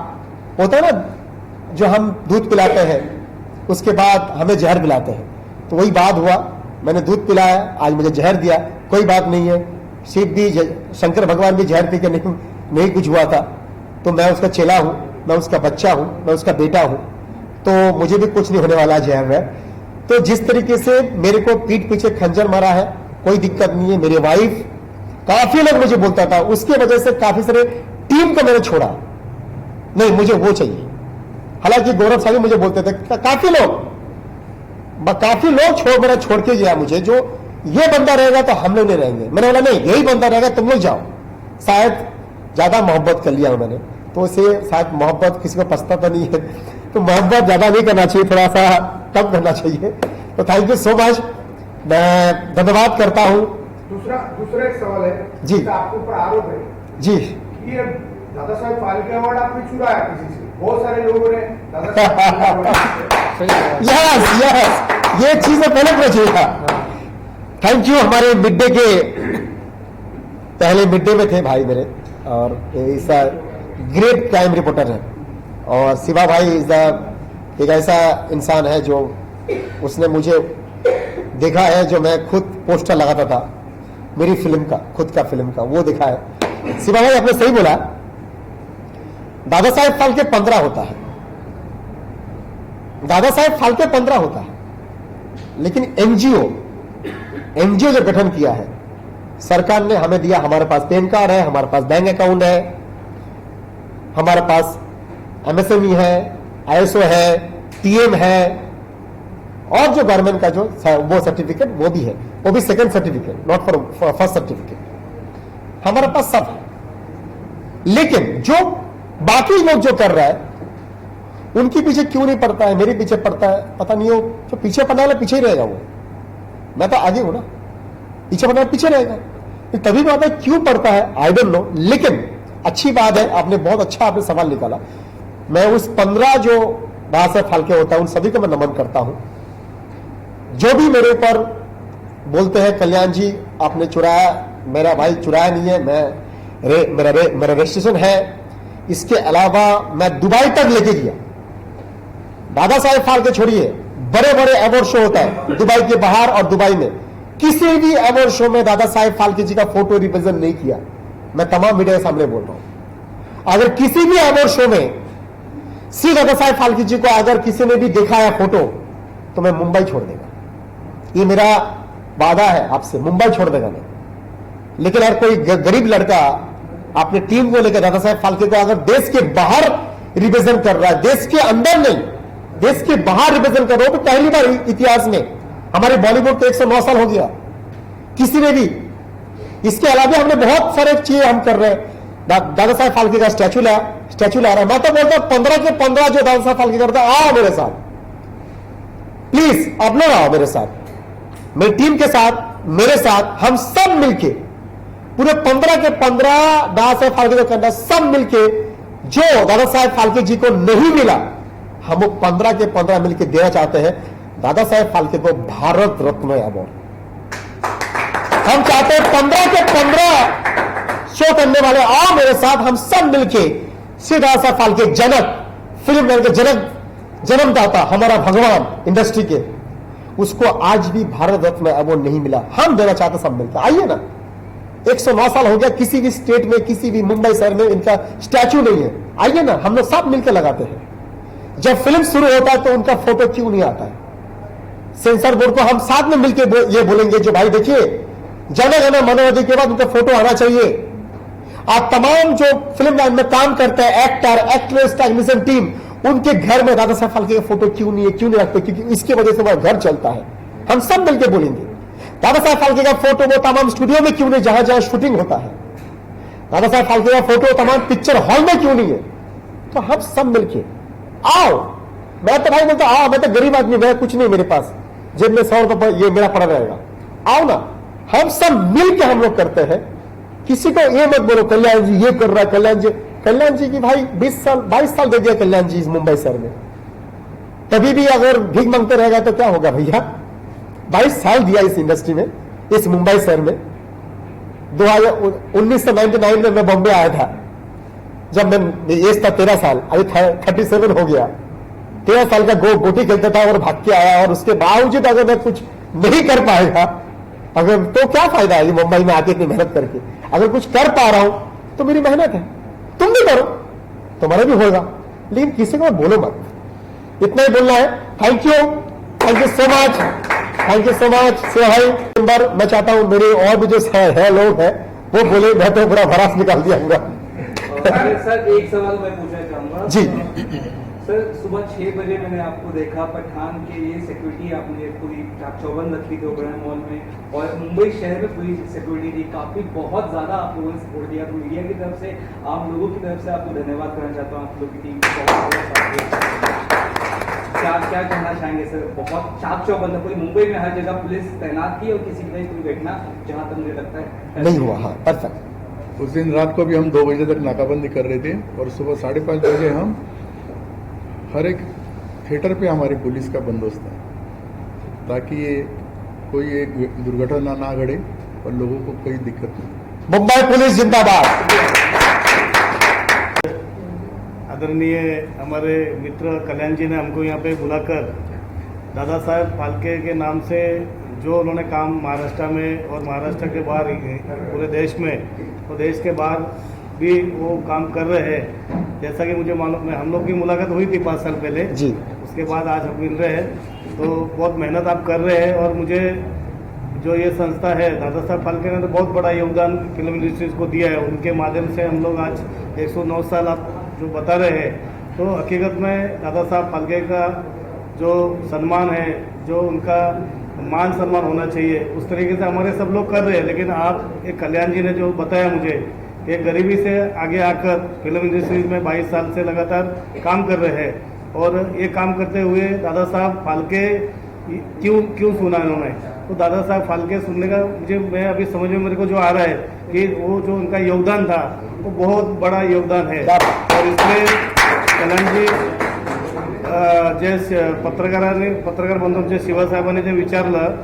होता है ना, जो हम दूध पिलाते हैं उसके बाद हमें जहर पिलाते हैं, तो वही बात हुआ। मैंने दूध पिलाया, आज मुझे जहर दिया, कोई बात नहीं है। शिव भी, शंकर भगवान भी जहर पी के नहीं कुछ हुआ था। तो मैं उसका चेला हूं, मैं उसका बच्चा हूं, मैं उसका बेटा हूं, तो मुझे भी कुछ नहीं होने वाला जहर है। तो जिस तरीके से मेरे को पीठ पीछे खंजर मारा है, कोई दिक्कत नहीं है। मेरी वाइफ, काफी लोग मुझे बोलता था, उसकी वजह से काफी सारे टीम को मैंने छोड़ा, नहीं मुझे वो चाहिए। हालांकि गौरव साहब मुझे बोलते थे, काफी लोग मेरा छोड़ के गया मुझे, जो ये बंदा रहेगा तो हम लोग नहीं रहेंगे। मैंने बोला नहीं, यही बंदा रहेगा, तुम लोग जाओ। शायद ज्यादा मोहब्बत कर लिया मैंने, तो उसे शायद मोहब्बत किसी को पछताता नहीं है, तो मोहब्बत ज्यादा नहीं करना चाहिए, थोड़ा सा कम करना चाहिए। तो थैंक यू सो मच, मैं धन्यवाद करता हूं। दूसरा एक सवाल है जी, आपके ऊपर आरोप है जी, ये दादा साहब फाल्के अवार्ड आपने चुराया किसी से, बहुत सारे लोगों ने दादा साहब यस, ये चीज पहले पूछा चाहिए था। Thank you. हमारे मिड डे के पहले मिड डे में थे भाई मेरे, और ऐसा ग्रेट क्राइम रिपोर्टर है, और शिवा भाई एक ऐसा इंसान है जो उसने मुझे देखा है, जो मैं खुद पोस्टर लगाता था मेरी फिल्म का, खुद का फिल्म का, वो देखा है। शिवा भाई आपने सही बोला, दादा साहेब फाल्के 15 होता है, दादा साहेब फाल्के 15 होता है, लेकिन एनजीओ जो गठन किया है सरकार ने हमें दिया, हमारे पास पैन कार्ड है, हमारे पास बैंक अकाउंट है, हमारे पास एमएसएमई है, आईएसओ है, टीएम है, और जो गवर्नमेंट का जो वो सर्टिफिकेट वो भी है, वो भी second certificate, not for first certificate, हमारे पास सब है। लेकिन जो बाकी लोग जो कर रहा है उनके पीछे क्यों नहीं पड़ता है, मेरे पीछे पड़ता है, पता नहीं हो। जो पीछे पड़ने वाला पीछे ही रहेगा, वो मैं तो आगे हूं ना, पीछे पड़ने वाला पीछे रहेगा। तभी बात है क्यों पड़ता है, आई डोंट नो। लेकिन अच्छी बात है, आपने बहुत अच्छा आपने सवाल निकाला। मैं उस 15 जो दादा साहेब फाल्के होता है उन सभी को मैं नमन करता हूं, जो भी मेरे ऊपर बोलते हैं कल्याण जी आपने चुराया, मेरा भाई चुराया नहीं है, मेरा रजिस्ट्रेशन है। इसके अलावा मैं दुबई तक लेके गया, दादा साहेब फाल्के छोड़िए, बड़े बड़े अवार्ड शो होता है दुबई के बाहर और दुबई में, किसी भी अवार्ड शो में दादा साहेब फाल्के जी का फोटो रिप्रेजेंट नहीं किया। मैं तमाम मीडिया के सामने बोल रहा हूं, अगर किसी भी अवार्ड शो में श्री दादा साहेब फाल्के जी को अगर किसी ने भी देखा है फोटो, तो मैं मुंबई छोड़ देगा। ये मेरा वादा है आपसे, मुंबई छोड़ देगा मैं। लेकिन अगर कोई गरीब लड़का अपने टीम को लेकर दादा साहेब फाल्के को अगर देश के बाहर रिप्रेजेंट कर रहा है, देश के अंदर नहीं, देश के बाहर रिप्रेजेंट कर रहा हो, तो पहली बार इतिहास में हमारे बॉलीवुड को 109 साल हो गया, किसी ने भी। इसके अलावा हमने बहुत सारे चीजें हम कर रहे हैं। दादा साहेब फाल्के का स्टैचू ला रहा है। मैं तो बोलता हूं 15 के 15 जो दादा साहेब फाल्के करता है, आओ मेरे साथ, प्लीज आप लोग आओ मेरे साथ, मेरी टीम के साथ, मेरे साथ, हम सब मिलके पूरे 15 के 15 दादा साहेब फाल्के को करना, सब मिलके। जो दादा साहेब फाल्के जी को नहीं मिला, हम वो 15 के 15 मिलके देना चाहते हैं दादा साहेब फाल्के को भारत रत्न अवार्ड। हम चाहते हैं 15 के 15 शो करने वाले आओ मेरे साथ, हम सब मिलके श्री दादा साहेब फाल्के जनक, फिल्म के जनक, जन्मदाता, हमारा भगवान इंडस्ट्री के, उसको आज भी भारत रत्न अवार्ड नहीं मिला, हम देना चाहते सब मिलकर। आइए ना, 109 साल हो गया, किसी भी स्टेट में, किसी भी मुंबई शहर में इनका स्टैचू नहीं है। आइए ना, हम लोग सब मिलकर लगाते हैं। जब फिल्म शुरू होता है तो उनका फोटो क्यों नहीं आता है? सेंसर बोर्ड को हम साथ में मिलकर ये बोलेंगे, जो भाई देखिए जन गण मन अधि के बाद उनका फोटो आना चाहिए। आप तमाम जो फिल्म लाइन में काम करते हैं, एक्टर, एक्ट्रेस, टेक्नीशियन टीम, उनके घर में दादा साहेब फाल्के का फोटो क्यों नहीं है, क्यों नहीं रखते? क्योंकि इसकी वजह से हमारा घर चलता है। हम सब मिलकर बोलेंगे दादा साहेब फाल्के का फोटो वो तमाम स्टूडियो में क्यों नहीं, जहां जहां शूटिंग होता है? दादा साहेब फाल्के का फोटो तमाम पिक्चर हॉल में क्यों नहीं है? तो हम सब मिलके आओ। मैं तो भाई बोलता आओ, मैं तो गरीब आदमी, मैं कुछ नहीं मेरे पास, जेब में 100 रुपए ये मेरा पड़ा रहेगा। आओ ना, हम सब मिलके हम लोग करते हैं। किसी को ये मत बोलो कल्याण जी ये कर रहा है, कल्याण जी की भाई 20 साल 22 साल दे दिया कल्याण जी इस मुंबई शहर में, तभी भी अगर भीख मांगते रहेगा तो क्या होगा भैया? 22 साल दिया इस इंडस्ट्री में, इस मुंबई शहर में। 1999 में मैं बॉम्बे आया था, जब मैं एज था 13 साल, अभी 37 हो गया। 13 साल का गोटी खेलता था और भाग के आया, और उसके बावजूद अगर मैं कुछ नहीं कर पाएगा अगर, तो क्या फायदा है मुंबई में आके इतनी मेहनत करके? अगर कुछ कर पा रहा हूं तो मेरी मेहनत है, तुम भी करो, तुम्हारा भी होगा। लेकिन किसी को बोलो मत, इतना ही बोलना है। Thank you so much, thank you so much. से भाई नंबर मैं चाहता हूं मेरे और भी जो है लोग हैं वो बोले, मैं तो पूरा भरास निकाल दिया। सर एक सवाल मैं पूछना चाहूंगा जी सर, सुबह 6 बजे मैंने आपको देखा पठान के लिए सिक्योरिटी आपने पूरी चौबंद रखी थी ओबराय मॉल में, और मुंबई शहर में पूरी सिक्योरिटी थी, काफी बहुत ज्यादा आप लोगों ने सपोर्ट दिया। तो मीडिया की तरफ से, आप लोगों की तरफ से आपको धन्यवाद करना चाहता हूँ। आप लोग की टीम क्या कहना चाहेंगे सर? बहुत चाक चौबंद, पूरी मुंबई में हर जगह पुलिस तैनात थी और किसी की कोई घटना जहाँ तक मुझे लगता है नहीं हुआ। हाँ परफेक्ट। उस दिन रात को भी हम 2 बजे तक नाकाबंदी कर रहे थे, और सुबह 5:30 बजे हम हर एक थिएटर पे हमारी पुलिस का बंदोबस्त है, ताकि ये कोई एक दुर्घटना ना घटे और लोगों को कोई दिक्कत नहीं। मुंबई पुलिस जिंदाबाद। आदरणीय हमारे मित्र कल्याण जी ने हमको यहाँ पे बुलाकर दादा साहेब फाल्के के नाम से जो उन्होंने काम महाराष्ट्र में और महाराष्ट्र के बाहर पूरे देश में और देश के बाहर भी वो काम कर रहे हैं। जैसा कि मुझे मालूम है, हम लोग की मुलाकात हुई थी 5 साल पहले जी, उसके बाद आज हम मिल रहे हैं। तो बहुत मेहनत आप कर रहे हैं, और मुझे जो ये संस्था है, दादा साहब फाल्के ने तो बहुत बड़ा योगदान फिल्म इंडस्ट्रीज को दिया है। उनके माध्यम से हम लोग आज 109 साल आप जो बता रहे हैं, तो हकीकत में दादा साहब फाल्के का जो सम्मान है, जो उनका मान सम्मान होना चाहिए, उस तरीके से हमारे सब लोग कर रहे हैं। लेकिन आप एक कल्याण जी ने जो बताया मुझे कि गरीबी से आगे आकर फिल्म इंडस्ट्रीज में 22 साल से लगातार काम कर रहे हैं, और ये काम करते हुए दादा साहब फाल्के क्यों सुना इन्होंने, तो दादा साहब फाल्के सुनने का मैं अभी समझ में मेरे को जो आ रहा है कि वो जो उनका योगदान था वो बहुत बड़ा योगदान है। और इसमें कल्याण जी जे पत्रकार बंधूंचे शिवा साहेबांनी जे विचारलं,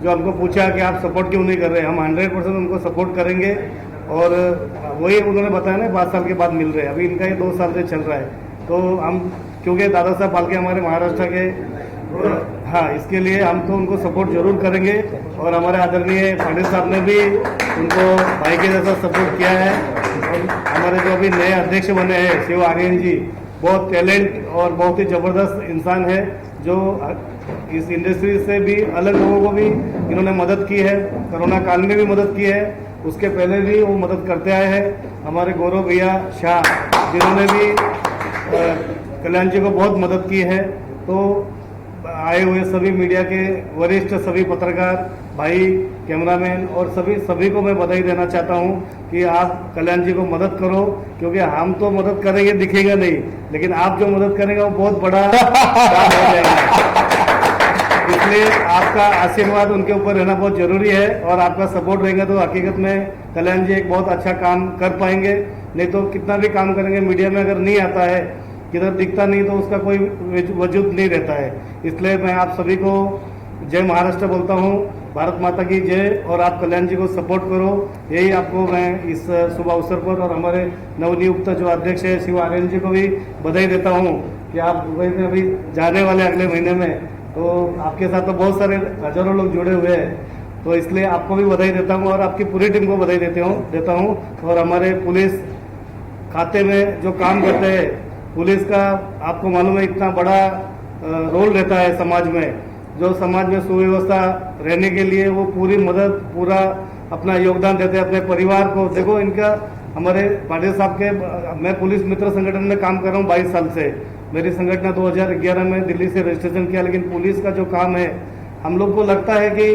जो हमको पूछा कि आप सपोर्ट क्यों नहीं कर रहे, हम 100% उनको सपोर्ट करेंगे। और वही उन्होंने बताया ना 5 साल के बाद मिल रहे हैं, अभी इनका ये 2 साल से चल रहा है। तो हम क्योंकि दादा साहब फाल्के हमारे महाराष्ट्र के, हाँ, इसके लिए हम तो उनको सपोर्ट जरूर करेंगे। और हमारे आदरणीय पाटिल साहब ने भी उनको भाई के जैसा सपोर्ट किया है। और हमारे जो अभी नए अध्यक्ष बने हैं शिव आर्यन जी, बहुत टैलेंट और बहुत ही ज़बरदस्त इंसान है, जो इस इंडस्ट्री से भी अलग लोगों को भी इन्होंने मदद की है। कोरोना काल में भी मदद की है, उसके पहले भी वो मदद करते आए हैं। हमारे गौरव भैया शाह, जिन्होंने भी कल्याण जी को बहुत मदद की है। तो आए हुए सभी मीडिया के वरिष्ठ, सभी पत्रकार भाई, कैमरामैन और सभी को मैं बधाई देना चाहता हूं कि आप कल्याण जी को मदद करो, क्योंकि हम तो मदद करेंगे दिखेगा नहीं, लेकिन आप जो मदद करेंगे वो बहुत बड़ा काम हो जाएगा। इसलिए आपका आशीर्वाद उनके ऊपर रहना बहुत जरूरी है, और आपका सपोर्ट रहेगा तो हकीकत में कल्याण जी एक बहुत अच्छा काम कर पाएंगे। नहीं तो कितना भी काम करेंगे, मीडिया में अगर नहीं आता है, किधर दिखता नहीं, तो उसका कोई वजूद नहीं रहता है। इसलिए मैं आप सभी को जय महाराष्ट्र बोलता हूँ, भारत माता की जय, और आप कल्याण जी को सपोर्ट करो, यही आपको मैं इस शुभ अवसर पर, और हमारे नवनियुक्त जो अध्यक्ष है शिव आर्यन जी को भी बधाई देता हूँ कि आप दुबई में अभी जाने वाले अगले महीने में, तो आपके साथ तो बहुत सारे हजारों लोग जुड़े हुए हैं, तो इसलिए आपको भी बधाई देता हूँ और आपकी पूरी टीम को बधाई देता हूँ। और हमारे पुलिस खाते में जो काम करते हैं, पुलिस का आपको मालूम है इतना बड़ा रोल रहता है समाज में, जो समाज में सुव्यवस्था रहने के लिए वो पूरी मदद, पूरा अपना योगदान देते हैं अपने परिवार को। देखो इनका, हमारे पाटिल साहब के, मैं पुलिस मित्र संगठन में काम कर रहा हूँ 22 साल से। मेरी संगठन 2011 में दिल्ली से रजिस्ट्रेशन किया, लेकिन पुलिस का जो काम है, हम लोग को लगता है कि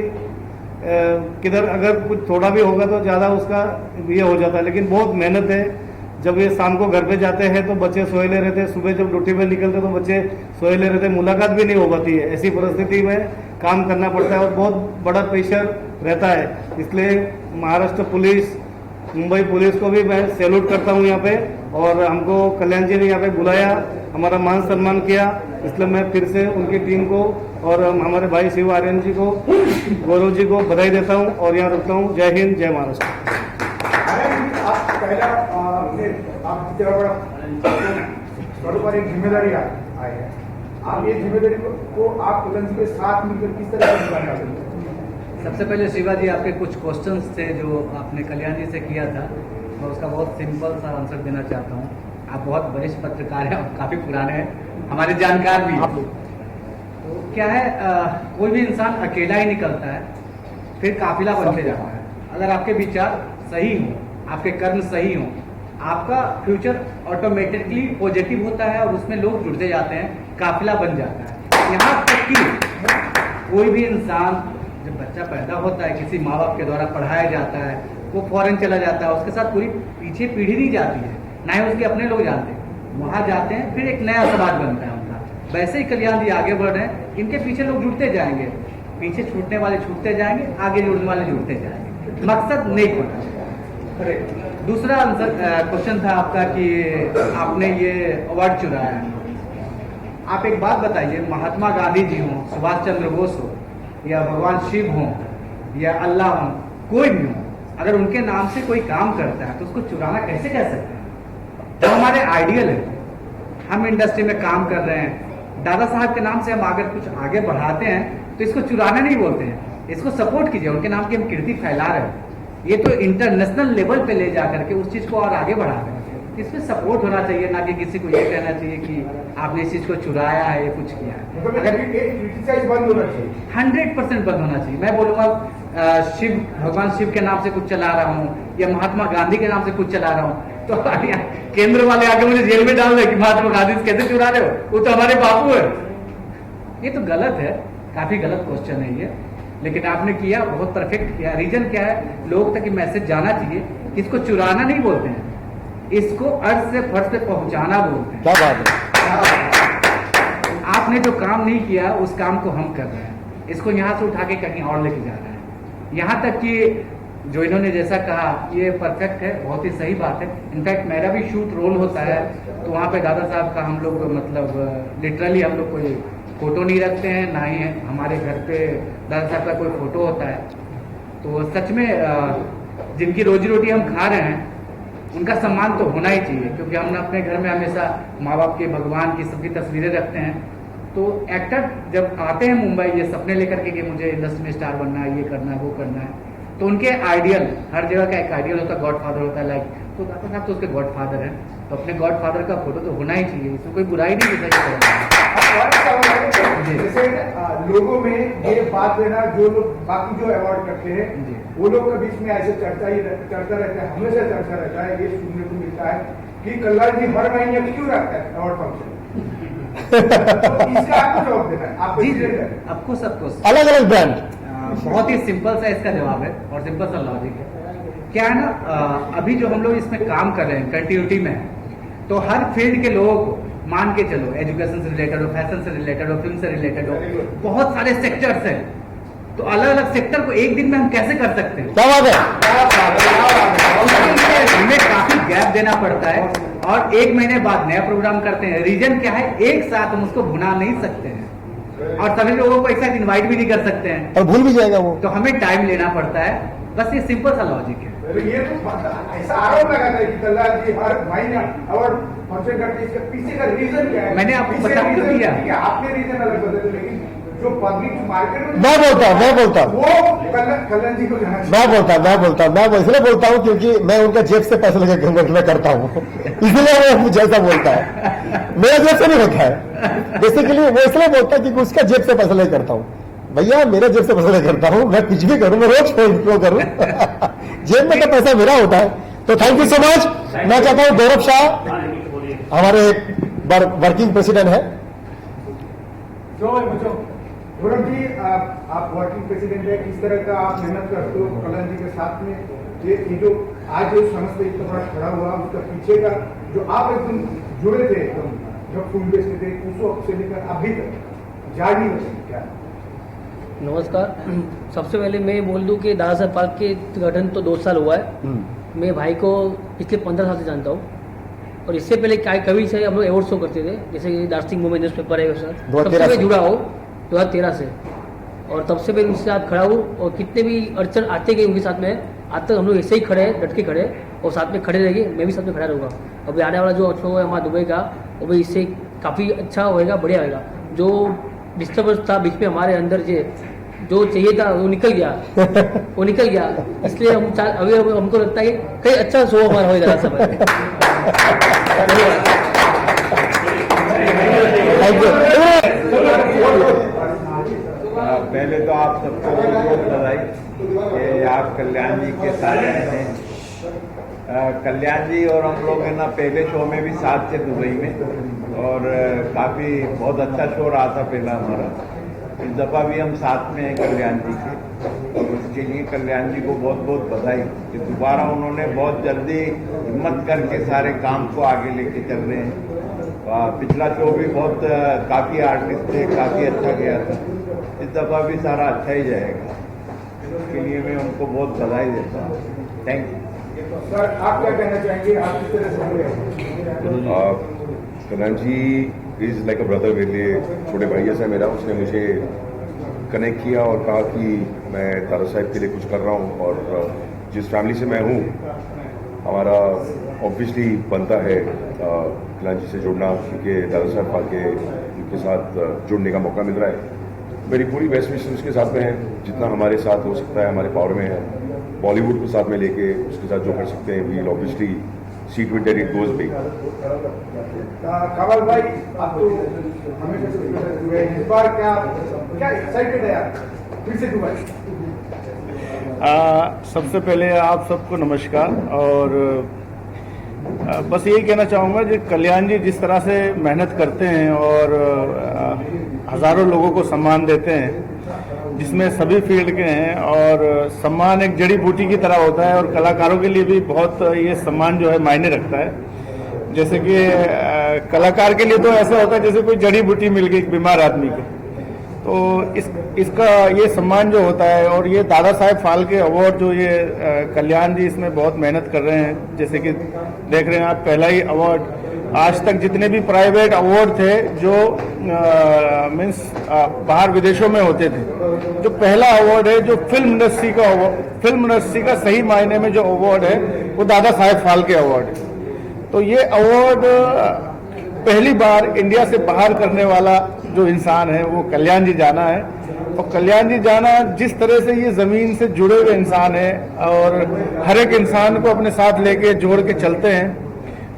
किधर अगर कुछ थोड़ा भी होगा तो ज़्यादा उसका ये हो जाता है, लेकिन बहुत मेहनत है। जब ये शाम को घर पे जाते हैं तो बच्चे सोए ले रहते हैं, सुबह जब ड्यूटी पे निकलते तो बच्चे सोए ले रहते, मुलाकात भी नहीं हो पाती है। ऐसी परिस्थिति में काम करना पड़ता है और बहुत बड़ा प्रेशर रहता है। इसलिए महाराष्ट्र पुलिस, मुंबई पुलिस को भी मैं सैल्यूट करता हूँ यहाँ पे, और हमको कल्याण जी ने यहाँ पे बुलाया, हमारा मान सम्मान किया, इसलिए मैं फिर से उनकी टीम को और हमारे भाई शिव आर्यन जी को, गौरव जी को बधाई देता हूँ और यहाँ रुकता हूँ। जय हिंद, जय महाराष्ट्र। आप पहला आप इतना बड़ा एक जिम्मेदारी आए हैं, आप ये जिम्मेदारी को आप कल्याण जी के साथ मिलकर किस तरह से निभाना चाहते हैं? सबसे पहले शिवा जी, आपके कुछ क्वेश्चंस थे जो आपने कल्याण जी से किया था, मैं उसका बहुत सिंपल सा आंसर देना चाहता हूँ। आप बहुत वरिष्ठ पत्रकार हैं और काफ़ी पुराने हैं, हमारे जानकार भी हैं। तो क्या है, कोई भी इंसान अकेला ही निकलता है, फिर काफिला बनते जाता है। अगर आपके विचार सही हों, आपके कर्म सही हों, आपका फ्यूचर ऑटोमेटिकली पॉजिटिव होता है और उसमें लोग जुड़ते जाते हैं, काफिला बन जाता है। यहाँ तक कि कोई भी इंसान जब बच्चा पैदा होता है, किसी माँ बाप के द्वारा पढ़ाया जाता है, वो फॉरेन चला जाता है, उसके साथ पूरी पीछे पीढ़ी नहीं जाती है, ना ही उसके अपने लोग जाते हैं, वहाँ जाते हैं, फिर एक नया समाज बनता है उनका। वैसे ही कल्याण जी आगे बढ़ रहे हैं, इनके पीछे लोग जुड़ते जाएंगे, पीछे छूटने वाले छूटते जाएंगे, आगे जुड़ने वाले जुड़ते जाएंगे। मकसद नहीं होना। दूसरा आंसर क्वेश्चन था आपका कि आपने ये अवार्ड चुराया है। आप एक बात बताइए, महात्मा गांधी जी हों, सुभाष चंद्र बोस हो, या भगवान शिव हों, या अल्लाह हों, कोई भी हो, अगर उनके नाम से कोई काम करता है तो उसको चुराना कैसे कह सकते हैं? जो हमारे आइडियल है, हम इंडस्ट्री में काम कर रहे हैं, दादा साहब के नाम से हम अगर कुछ आगे बढ़ाते हैं तो इसको चुराना नहीं बोलते हैं, इसको सपोर्ट कीजिए। उनके नाम की हम कीर्ति फैला रहे हैं, ये तो इंटरनेशनल लेवल पे ले जाकर के उस चीज को और आगे बढ़ा रहे हैं। इसमें सपोर्ट होना चाहिए, ना कि किसी को ये कहना चाहिए कि आपने इस चीज को चुराया है या कुछ किया है। मतलब क्रिटिसाइज बंद होना चाहिए, 100% बंद होना चाहिए। मैं बोलूंगा भगवान शिव के नाम से कुछ चला रहा हूँ या महात्मा गांधी के नाम से कुछ चला रहा हूँ, तो केंद्र वाले आके मुझे जेल में डाल रहे कि महात्मा गांधी से कैसे चुरा रहे हो, वो तो हमारे बापू है। ये तो गलत है, काफी गलत क्वेश्चन है ये, लेकिन आपने किया, बहुत परफेक्ट किया। रीजन क्या है, लोग तक मैसेज जाना चाहिए, इसको चुराना नहीं बोलते हैं, इसको अर्थ से फर्श पे पहुंचाना बोलते हैं। क्या बात है। आपने जो काम नहीं किया उस काम को हम कर रहे हैं, इसको यहाँ से उठा के कहीं और लेके जा रहे हैं। यहाँ तक कि जो इन्होंने जैसा कहा ये परफेक्ट है, बहुत ही सही बात है। इनफैक्ट मेरा भी शूट रोल होता है तो वहाँ पे दादा साहब का हम लोग मतलब लिटरली हम लोग कोई फोटो नहीं रखते हैं, ना ही हमारे घर पे दादा साहब का कोई फोटो होता है। तो सच में जिनकी रोजी रोटी हम खा रहे हैं उनका सम्मान तो होना ही चाहिए, क्योंकि हम अपने घर में हमेशा माँ बाप के, भगवान की, सबकी तस्वीरें रखते हैं। तो एक्टर जब आते हैं मुंबई ये सपने लेकर के कि मुझे इंडस्ट्री में स्टार बनना है, ये करना है, वो करना है, तो उनके आइडियल, हर जगह का एक आइडियल होता है, गॉडफादर होता है लाइक, तो दादा साहब तो उसके गॉडफादर हैं, तो अपने गॉडफादर का फोटो तो होना ही चाहिए, इसमें कोई बुराई नहीं है। जैसे लोगों में ये बात है ना, जो लोग बाकी जो अवार्ड करते हैं वो लोग के बीच में ऐसे चर्चा रहता है, हमेशा चर्चा रहता है, ये सुनने को मिलता है कि कल्याण जी हर महीने क्यों रखता है अवार्ड फंक्शन। तो इसका आपको जवाब देना है, आप आपको सबको अलग अलग ब्रांड। बहुत ही सिंपल सा इसका जवाब है और सिंपल सा लॉजिक है। क्या है ना, अभी जो हम लोग इसमें काम कर रहे हैं कंटिन्यूटी में, तो हर फील्ड के लोगों को मान के चलो, एजुकेशन से रिलेटेड हो, फैशन से रिलेटेड हो, फिल्म से रिलेटेड हो, बहुत सारे सेक्टर्स हैं, तो अलग अलग सेक्टर को एक दिन में हम कैसे कर सकते हैं? क्या बात है। हमें काफी गैप देना पड़ता है और एक महीने बाद नया प्रोग्राम करते हैं। रीजन क्या है, एक साथ हम उसको भुना नहीं सकते हैं और सभी लोगों को एक साथ इनवाइट भी नहीं कर सकते हैं, और भूल भी जाएगा वो, तो हमें टाइम लेना पड़ता है। बस ये सिंपल सा लॉजिक है। ये तो ऐसा आरोप लगाता है कि कल्याण जी हर महीने अवार्ड फंक्शन करते हैं, इसके पीछे का रीजन क्या है? मैंने आपको बता तो दिया। आपने रीजन अलग बदले, लेकिन जो पब्लिक मार्केट में मैं बोलता हूँ वो कल्याण जी को जाना चाहिए। मैं इसलिए बोलता हूँ क्योंकि मैं उनका जेब से पैसे लेकर करता हूँ, इसलिए वो मुझे ऐसा बोलता है। मेरा जेब से नहीं होता है बेसिकली, वो इसलिए बोलता है क्योंकि उसका जेब से पैसा लेकर करता हूँ। भैया मेरे जेब से पैसा लेकर करता हूँ, मैं कुछ भी करूँ, मैं रोज फोन करूँ जेब में तो पैसा मेरा होता है। तो थैंक यू सो मच। मैं चाहता हूँ गौरव शाह हमारे वर्किंग प्रेसिडेंट है। गौरव जी, आप वर्किंग प्रेसिडेंट है, किस तरह का आप मेहनत करते हो कल्याण जी के साथ में? ये जो आज जो समझते इतना बड़ा खड़ा हुआ, उसका पीछे का जो आप एकदम जुड़े थे, एकदम जब फूल बेचते थे उस वक्त से लेकर अभी तक जारी क्या? नमस्कार। सबसे पहले मैं बोल दूं कि दादा साहब पार्क के गठन तो 2 साल हुआ है। मैं भाई को पिछले 15 साल से जानता हूँ और इससे पहले कभी से हम लोग अवार्ड शो करते थे, जैसे कि दार्जिलिंग वुमेन पेपर है, तब से मैं जुड़ा हूँ 2013 से, और तब से मैं उनके साथ खड़ा हूँ और कितने भी अड़चन आते गए उनके साथ में, आज तक हम लोग ऐसे ही खड़े हैं, डट के खड़े और साथ में खड़े रहेंगे। मैं भी साथ में खड़ा रहूँगा। अभी आने वाला जो शो है हमारा दुबई का, वो भी इससे काफ़ी अच्छा होएगा, बढ़िया होएगा। जो डिस्टर्बेंस था बीच में हमारे अंदर जो चाहिए था वो निकल गया वो निकल गया, इसलिए हम अभी हमको लगता है कि कई अच्छा शो हमारा होगा सब। पहले तो आप सबको बहुत बधाई कि आप कल्याण जी के साथ हैं। कल्याण जी और हम लोग है ना पहले शो में भी साथ थे दुबई में, और काफ़ी बहुत अच्छा शो रहा था पहला हमारा। इस दफ़ा भी हम साथ में हैं कल्याण जी के, और उसके लिए कल्याण जी को बहुत बहुत बधाई कि दोबारा उन्होंने बहुत जल्दी हिम्मत करके सारे काम को आगे लेके चल रहे हैं। पिछला शो भी बहुत काफ़ी आर्टिस्ट थे, काफ़ी अच्छा गया था, इस दफ़ा भी सारा अच्छा ही जाएगा। इसके लिए मैं उनको बहुत बधाई देता हूँ। Thank you. सर, आप क्या कहना चाहेंगे? आप किस तरह से कल्याण जी इज़ लाइक अ ब्रदर मेरे लिए, छोटे भाई जैसा मेरा। उसने मुझे कनेक्ट किया और कहा कि मैं दादा साहब के लिए कुछ कर रहा हूँ, और जिस फैमिली से मैं हूँ हमारा ऑब्वियसली बनता है कल्याण जी से जुड़ना, क्योंकि दादा साहब फाल्के उनके साथ जुड़ने का मौका मिल रहा है। मेरी पूरी बेस्ट विशेस उसके साथ में है, जितना हमारे साथ हो सकता है हमारे पावर में है। बॉलीवुड को साथ में लेके उसके साथ जो कर सकते हैं we'll obviously see to it that it goes big. Kamal भाई, आप तो हमेशा से हुए, इस बार क्या एक्साइटेड है आप फिर से दुबई? सबसे पहले आप सबको नमस्कार। और बस यही कहना चाहूँगा कि कल्याण जी जिस तरह से मेहनत करते हैं और हज़ारों लोगों को सम्मान देते हैं, जिसमें सभी फील्ड के हैं, और सम्मान एक जड़ी बूटी की तरह होता है और कलाकारों के लिए भी बहुत ये सम्मान जो है मायने रखता है। जैसे कि कलाकार के लिए तो ऐसा होता है जैसे कोई जड़ी बूटी मिल गई बीमार आदमी के, तो इसका ये सम्मान जो होता है, और ये दादा साहेब फाल्के अवार्ड जो ये कल्याण जी इसमें बहुत मेहनत कर रहे हैं। जैसे कि देख रहे हैं आप, पहला ही अवार्ड, आज तक जितने भी प्राइवेट अवार्ड थे जो मीन्स बाहर विदेशों में होते थे, जो पहला अवार्ड है जो फिल्म इंडस्ट्री का सही मायने में जो अवार्ड है वो दादा साहेब फाल्के अवार्ड है। तो ये अवार्ड पहली बार इंडिया से बाहर करने वाला जो इंसान है वो कल्याण जी जाना है। और कल्याण जी जाना, जिस तरह से ये जमीन से जुड़े हुए इंसान है और हर एक इंसान को अपने साथ लेके जोड़ के चलते हैं,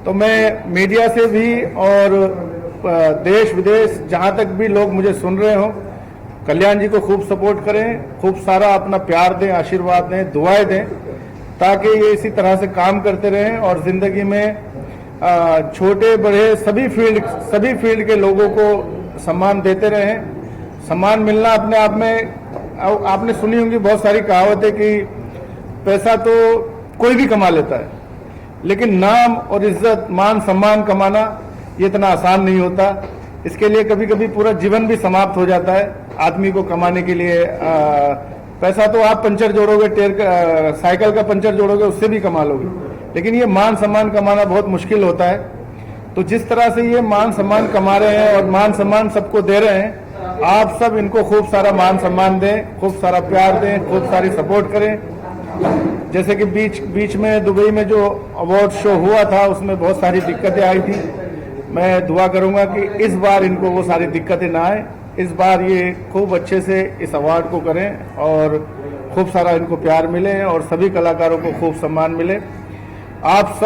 तो मैं मीडिया से भी और देश विदेश जहां तक भी लोग मुझे सुन रहे हो, कल्याण जी को खूब सपोर्ट करें, खूब सारा अपना प्यार दें, आशीर्वाद दें, दुआएं दें, ताकि ये इसी तरह से काम करते रहें और जिंदगी में छोटे बड़े सभी फील्ड के लोगों को सम्मान देते रहें। सम्मान मिलना अपने आप में, आपने सुनी होंगी बहुत सारी कहावतें कि पैसा तो कोई भी कमा लेता है, लेकिन नाम और इज्जत, मान सम्मान कमाना ये इतना आसान नहीं होता। इसके लिए कभी कभी पूरा जीवन भी समाप्त हो जाता है आदमी को कमाने के लिए। पैसा तो आप पंचर जोड़ोगे, साइकिल का पंचर जोड़ोगे, उससे भी कमा लोगे, लेकिन ये मान सम्मान कमाना बहुत मुश्किल होता है। तो जिस तरह से ये मान सम्मान कमा रहे हैं और मान सम्मान सबको दे रहे हैं, आप सब इनको खूब सारा मान सम्मान दें, खूब सारा प्यार दें, खूब सारी सपोर्ट करें। जैसे कि बीच में दुबई में जो अवार्ड शो हुआ था उसमें बहुत सारी दिक्कतें आई थी। मैं दुआ करूंगा कि इस बार इनको वो सारी दिक्कतें ना आए, इस बार ये खूब अच्छे से इस अवार्ड को करें और खूब सारा इनको प्यार मिले और सभी कलाकारों को खूब सम्मान मिले। आप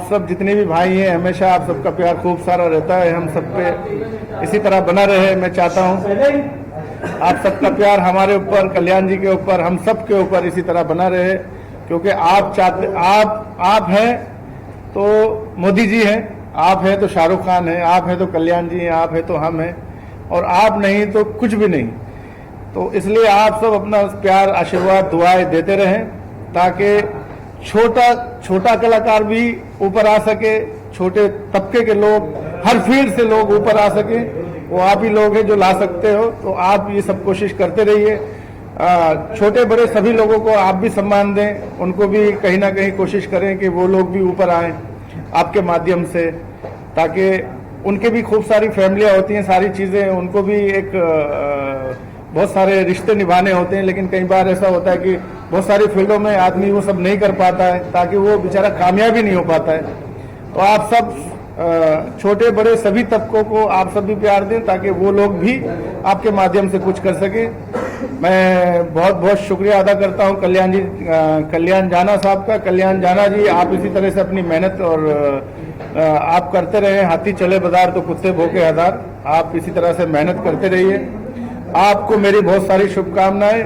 सब जितने भी भाई हैं, हमेशा आप सबका प्यार खूब सारा रहता है, हम सब पे इसी तरह बना रहे। मैं चाहता हूं आप सबका प्यार हमारे ऊपर, कल्याण जी के ऊपर, हम सब के ऊपर इसी तरह बना रहे, क्योंकि आप हैं तो मोदी जी हैं, आप हैं तो शाहरुख खान हैं, आप हैं तो कल्याण जी हैं, आप हैं तो हम हैं, और आप नहीं तो कुछ भी नहीं। तो इसलिए आप सब अपना प्यार, आशीर्वाद, दुआएं देते रहें, ताकि छोटा कलाकार भी ऊपर आ सके, छोटे तबके के लोग, हर फील्ड से लोग ऊपर आ सके। वो आप ही लोग हैं जो ला सकते हो, तो आप ये सब कोशिश करते रहिए। छोटे बड़े सभी लोगों को आप भी सम्मान दें, उनको भी कहीं ना कहीं कोशिश करें कि वो लोग भी ऊपर आएं आपके माध्यम से, ताकि उनके भी खूब सारी फैमिलियां होती हैं, सारी चीजें, उनको भी एक बहुत सारे रिश्ते निभाने होते हैं, लेकिन कई बार ऐसा होता है कि बहुत सारी फील्डों में आदमी वो सब नहीं कर पाता है, ताकि वो बेचारा कामयाब ही नहीं हो पाता है। तो आप सब छोटे बड़े सभी तबकों को आप सब भी प्यार दें, ताकि वो लोग भी आपके माध्यम से कुछ कर सके। मैं बहुत बहुत शुक्रिया अदा करता हूं कल्याण जाना साहब का। कल्याण जाना जी, आप इसी तरह से अपनी मेहनत और आप करते रहे। हाथी चले बाजार तो कुत्ते भौंके हजार। आप इसी तरह से मेहनत करते रहिए। आपको मेरी बहुत सारी शुभकामनाएं,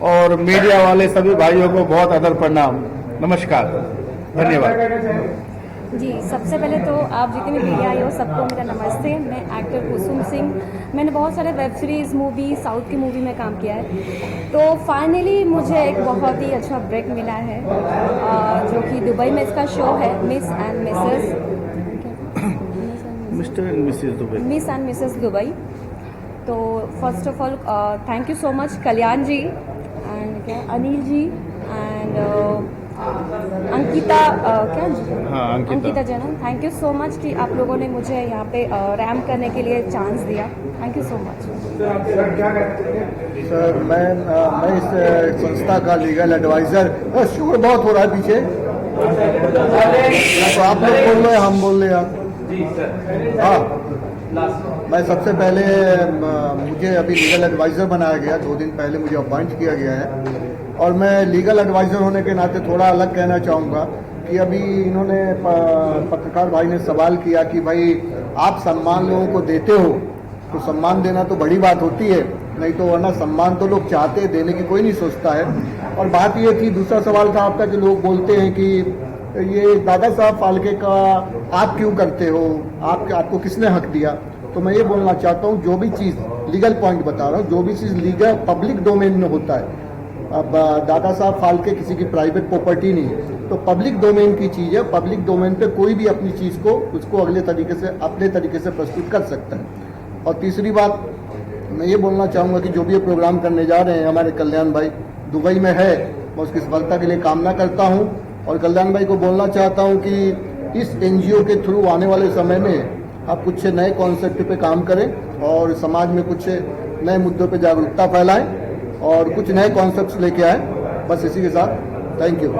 और मीडिया वाले सभी भाइयों को बहुत आदर प्रणाम, नमस्कार, धन्यवाद। जी, सबसे पहले तो आप जितने भी मीडिया आए हो सबको मेरा नमस्ते। मैं एक्टर कुसुम सिंह, मैंने बहुत सारे वेब सीरीज़, मूवी, साउथ की मूवी में काम किया है। तो फाइनली मुझे एक बहुत ही अच्छा ब्रेक मिला है, जो कि दुबई में इसका शो है, मिस एंड मिसेस दुबई। तो first of all thank you so much Kalyan ji and Anil ji and Ankita Ankita Jain, thank you so much कि आप लोगों ने मुझे यहाँ पे रैम करने के लिए चांस दिया। Thank you so much. Sir, मैं इस संस्था का लीगल एडवाइजर। शोर बहुत हो रहा है पीछे, तो आप लोग बोल रहे हैं, हम बोल रहे हैं। हाँ, मैं सबसे पहले मुझे अभी लीगल एडवाइजर बनाया गया, 2 दिन पहले मुझे अपॉइंट किया गया है, और मैं लीगल एडवाइजर होने के नाते थोड़ा अलग कहना चाहूँगा कि अभी इन्होंने पत्रकार भाई ने सवाल किया कि भाई आप सम्मान लोगों को देते हो तो सम्मान देना तो बड़ी बात होती है, नहीं तो वरना सम्मान तो लोग चाहते हैं, देने की कोई नहीं सोचता है। और बात ये थी, दूसरा सवाल था आपका कि लोग बोलते हैं कि ये दादा साहब फाल्के का आप क्यों करते हो, आपको किसने हक दिया। तो मैं ये बोलना चाहता हूँ, जो भी चीज़ लीगल पॉइंट बता रहा हूँ, जो भी चीज़ लीगल पब्लिक डोमेन में होता है, अब दादा साहब फाल्के किसी की प्राइवेट प्रॉपर्टी नहीं है, तो पब्लिक डोमेन की चीज़ है। पब्लिक डोमेन पे कोई भी अपनी चीज़ को उसको अगले तरीके से अपने तरीके से प्रस्तुत कर सकता है। और तीसरी बात मैं ये बोलना चाहूँगा कि जो भी ये प्रोग्राम करने जा रहे हैं हमारे कल्याण भाई दुबई में है, मैं उसकी सफलता के लिए कामना करता हूँ। और कल्याण भाई को बोलना चाहता हूँ कि इस एनजीओ के थ्रू आने वाले समय में आप कुछ नए कॉन्सेप्ट पे काम करें और समाज में कुछ नए मुद्दों पे जागरूकता फैलाएं और कुछ नए कॉन्सेप्ट्स लेके आए। बस इसी के साथ थैंक यू।